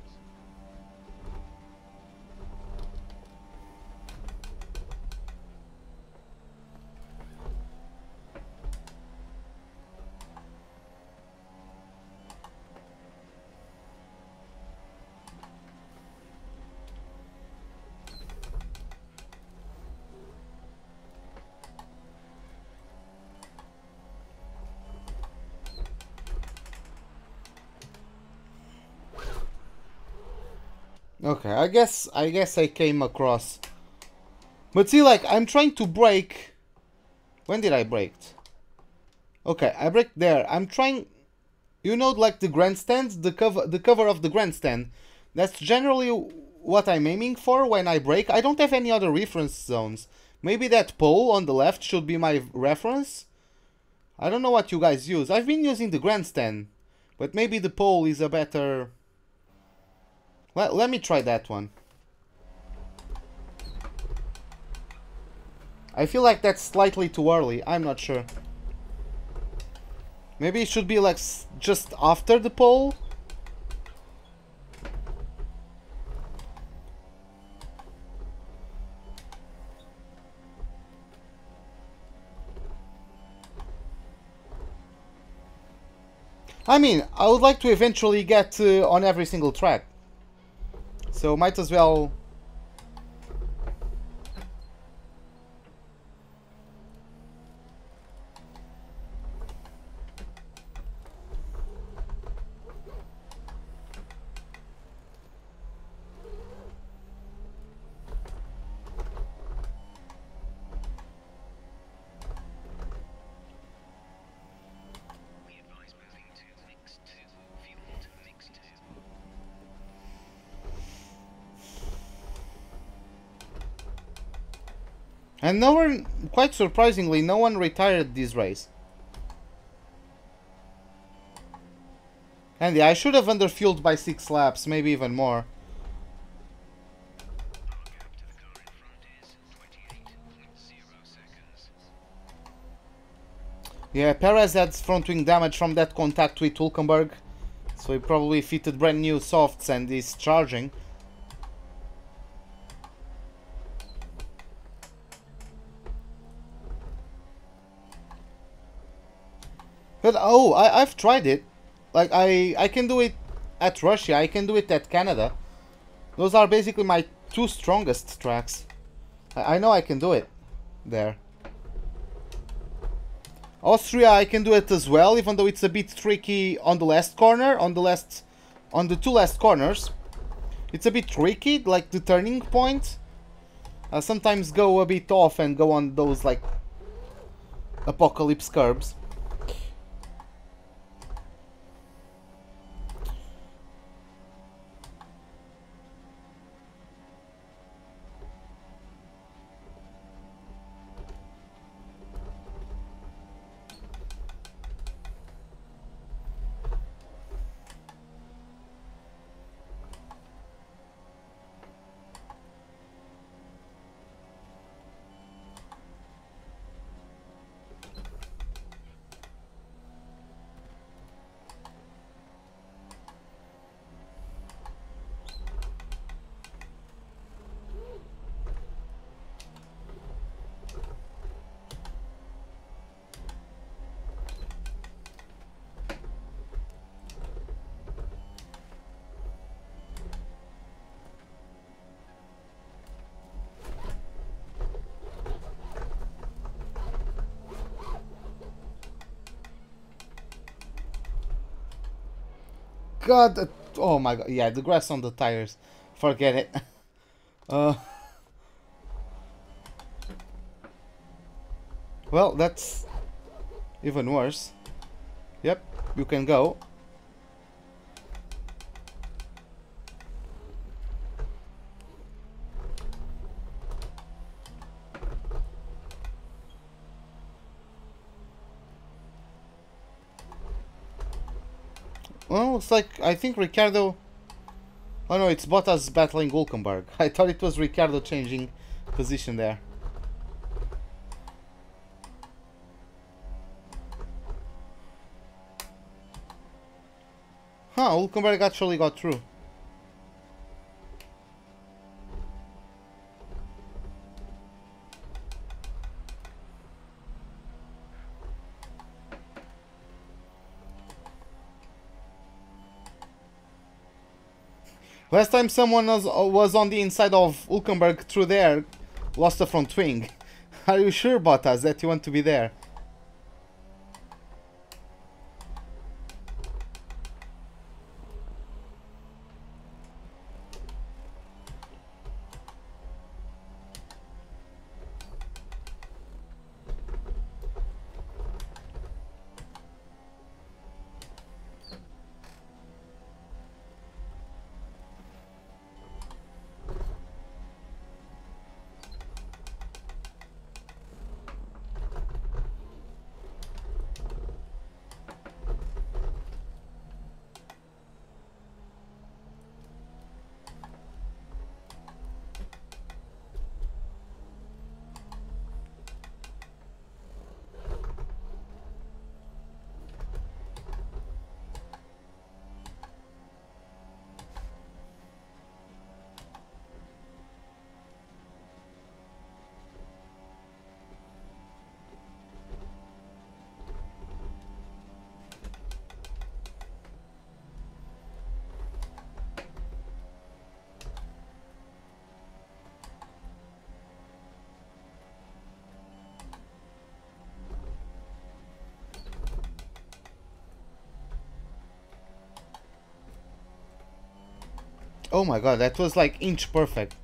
Okay, I guess I came across. But see, like I'm trying to brake. When did I brake? Okay, I braked there. I'm trying, you know, like the grandstand, the cover of the grandstand. That's generally what I'm aiming for when I brake. I don't have any other reference zones. Maybe that pole on the left should be my reference. I don't know what you guys use. I've been using the grandstand, but maybe the pole is a better. Let me try that one. I feel like that's slightly too early. I'm not sure. Maybe it should be like just after the pole. I mean, I would like to eventually get on every single track. So might as well... We advise moving to mix 2. Fuel to mix 2. And no one, quite surprisingly, no one retired this race. And yeah, I should have underfueled by 6 laps, maybe even more. Our gap to the car in front is 28.0 seconds. Yeah, Perez had front wing damage from that contact with Hülkenberg, so he probably fitted brand new softs and is charging. But oh, I've tried it. Like I can do it at Russia, I can do it at Canada. Those are basically my 2 strongest tracks. I know I can do it there. Austria I can do it as well, even though it's a bit tricky on the last corner, on the 2 last corners. It's a bit tricky, like the turning point. I sometimes go a bit off and go on those like apocalypse curbs. God, oh my god, yeah, the grass on the tires. Forget it. Well, that's even worse. Yep, you can go. Well, it's like, I think Ricciardo... Oh no, it's Bottas battling Hülkenberg. I thought it was Ricciardo changing position there. Huh, Hülkenberg actually got through. Last time someone was on the inside of Hülkenberg through there, lost the front wing. Are you sure, Bottas, that you want to be there? Oh my god, that was like inch perfect.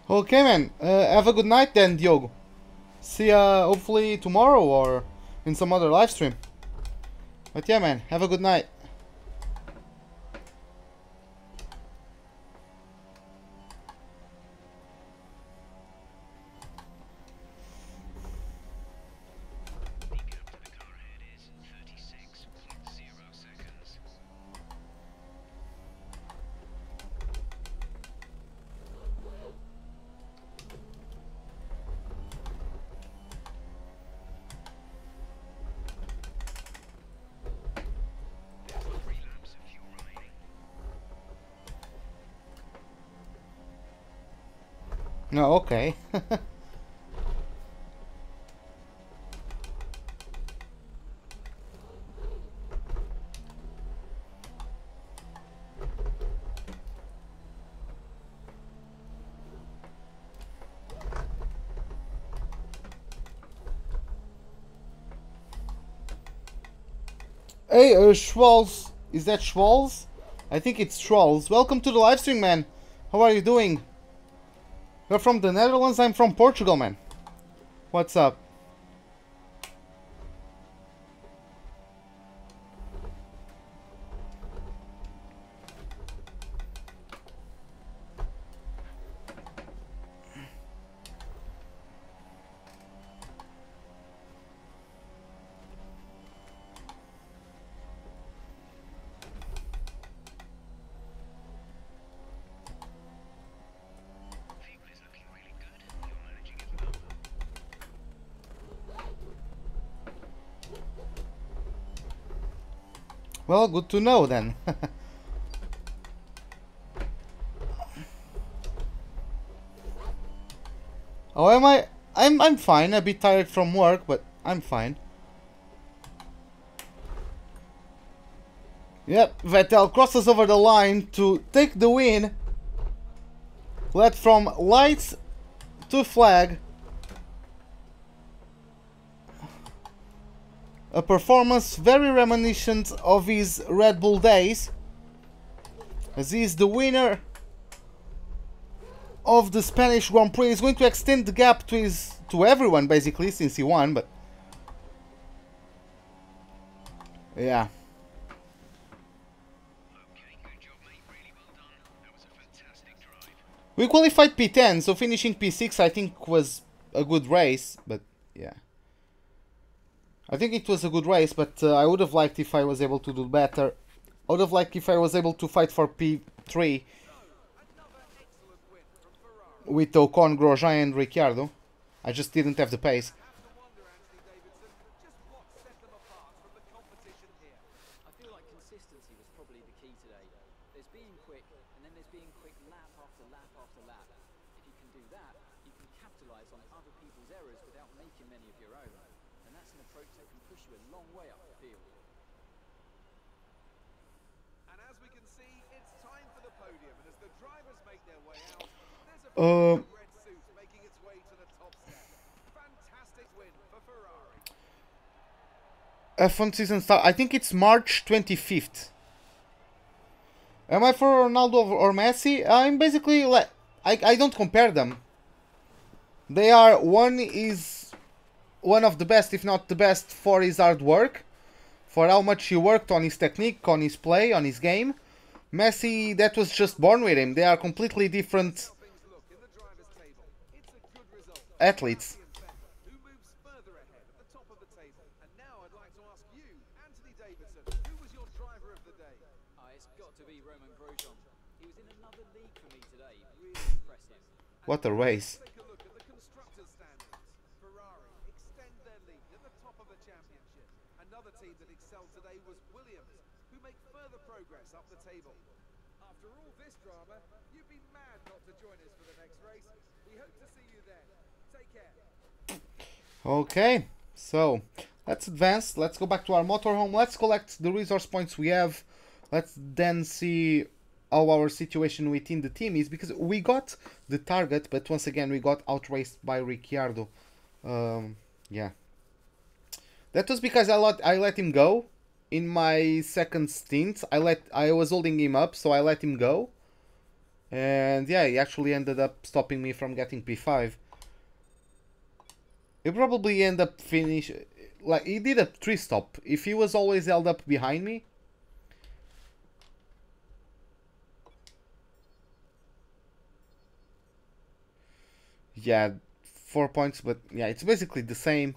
Okay, man. Have a good night then, Diogo. See ya hopefully tomorrow or in some other live stream. But yeah, man. Have a good night. The gap to the car ahead is 36.0 seconds. There's 3 laps of fuel remaining. No, okay. Hey, Schwalz. Is that Schwalz? I think it's Schwalz. Welcome to the live stream, man. How are you doing? You're from the Netherlands, I'm from Portugal, man. What's up? Vehicle is looking really good. You're managing it well. Well, good to know then. Oh, am I? I'm fine. A bit tired from work, but I'm fine. Yep, Vettel crosses over the line to take the win. Led from lights to flag. A performance very reminiscent of his Red Bull days, as he is the winner of the Spanish Grand Prix. He's going to extend the gap to everyone basically, since he won, but yeah. Okay, good job, mate. Really well done. That was a fantastic drive. We qualified P10, so finishing P6 I think was a good race, but yeah. I think it was a good race, but I would have liked if I was able to do better. I would have liked if I was able to fight for P3 with Ocon, Grosjean and Ricciardo. I just didn't have the pace. Have to wonder, Anthony Davidson, just what set them apart from the competition here. I feel like consistency was probably the key today. There's being quick, and then there's being quick lap after lap after lap. If you can do that, you can capitalise on other people's errors without making many of your own. And that's an approach that can push you a long way up the field. And as we can see, it's time for the podium. And as the drivers make their way out, there's a red suit making its way to the top step. Fantastic win for Ferrari. F1 season start. I think it's March 25th. Am I for Ronaldo or Messi? I'm basically like I don't compare them. They are, one is one of the best, if not the best, for his hard work, for how much he worked on his technique, on his play, on his game. Messi, that was just born with him. They are completely different Things look in the drivers' table. It's a good result. athletes. Who moves further ahead at the top of the table. And now I'd like to ask you, Anthony Davidson, who was your driver of the day? It's got to be Roman Grosjean. He was in another league for me today. Really impressive. What a race. Take a look at the constructors' standings. Ferrari extend their lead at the top of the championship. Another team that excelled today was Williams, who make further progress up the table. After all this drama, you'd be mad not to join us for the next race. We hope to see you then. Take care. Okay, so let's advance. Let's go back to our motorhome. Let's collect the resource points we have. Let's then see how our situation within the team is, because we got the target, but once again we got outraced by Ricciardo. Yeah, that was because I let him go in my second stint. I was holding him up, so I let him go, and yeah, he actually ended up stopping me from getting P5. He probably ended up like he did a 3-stop if he was always held up behind me. Yeah, 4 points, but yeah, it's basically the same.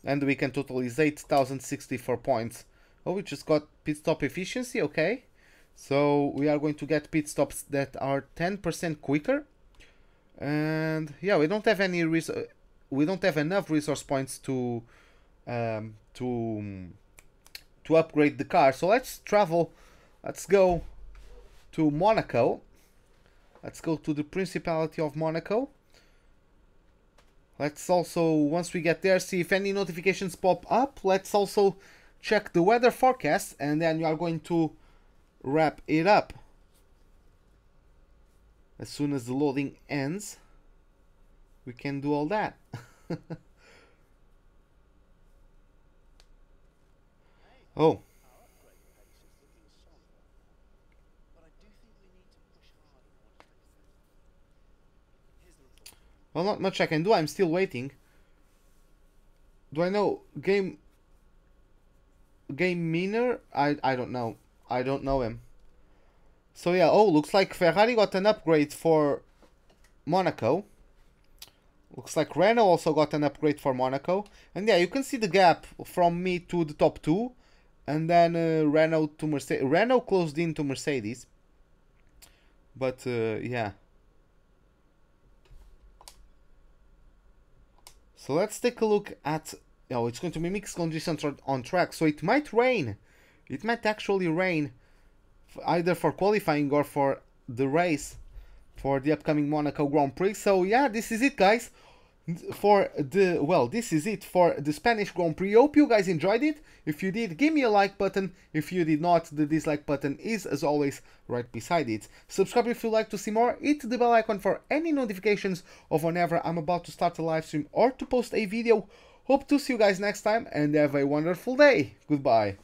And the weekend total is 8,064 points. Oh, we just got pit stop efficiency, okay. So we are going to get pit stops that are 10% quicker. And yeah, we don't have enough resource points to upgrade the car. So let's travel. Let's go to Monaco. Let's go to the Principality of Monaco. Let's also, once we get there, see if any notifications pop up. Let's also check the weather forecast, and then we are going to wrap it up. As soon as the loading ends, we can do all that. Oh. Well, not much I can do. I'm still waiting. Do I know game Miner? I don't know. I don't know him. So yeah, oh, looks like Ferrari got an upgrade for Monaco. Looks like Renault also got an upgrade for Monaco. And yeah, you can see the gap from me to the top two. And then Renault to Mercedes. Renault closed in to Mercedes. But yeah. So let's take a look at... Oh, it's going to be mixed conditions on track. So it might rain. It might actually rain. Either for qualifying or for the race. For the upcoming Monaco Grand Prix. So yeah, this is it, guys. This is it for the Spanish Grand Prix. Hope you guys enjoyed it. If you did, give me a like button. If you did not, the dislike button is, as always, right beside it. Subscribe if you'd like to see more. Hit the bell icon for any notifications of whenever I'm about to start a live stream or to post a video. Hope to see you guys next time, and have a wonderful day. Goodbye.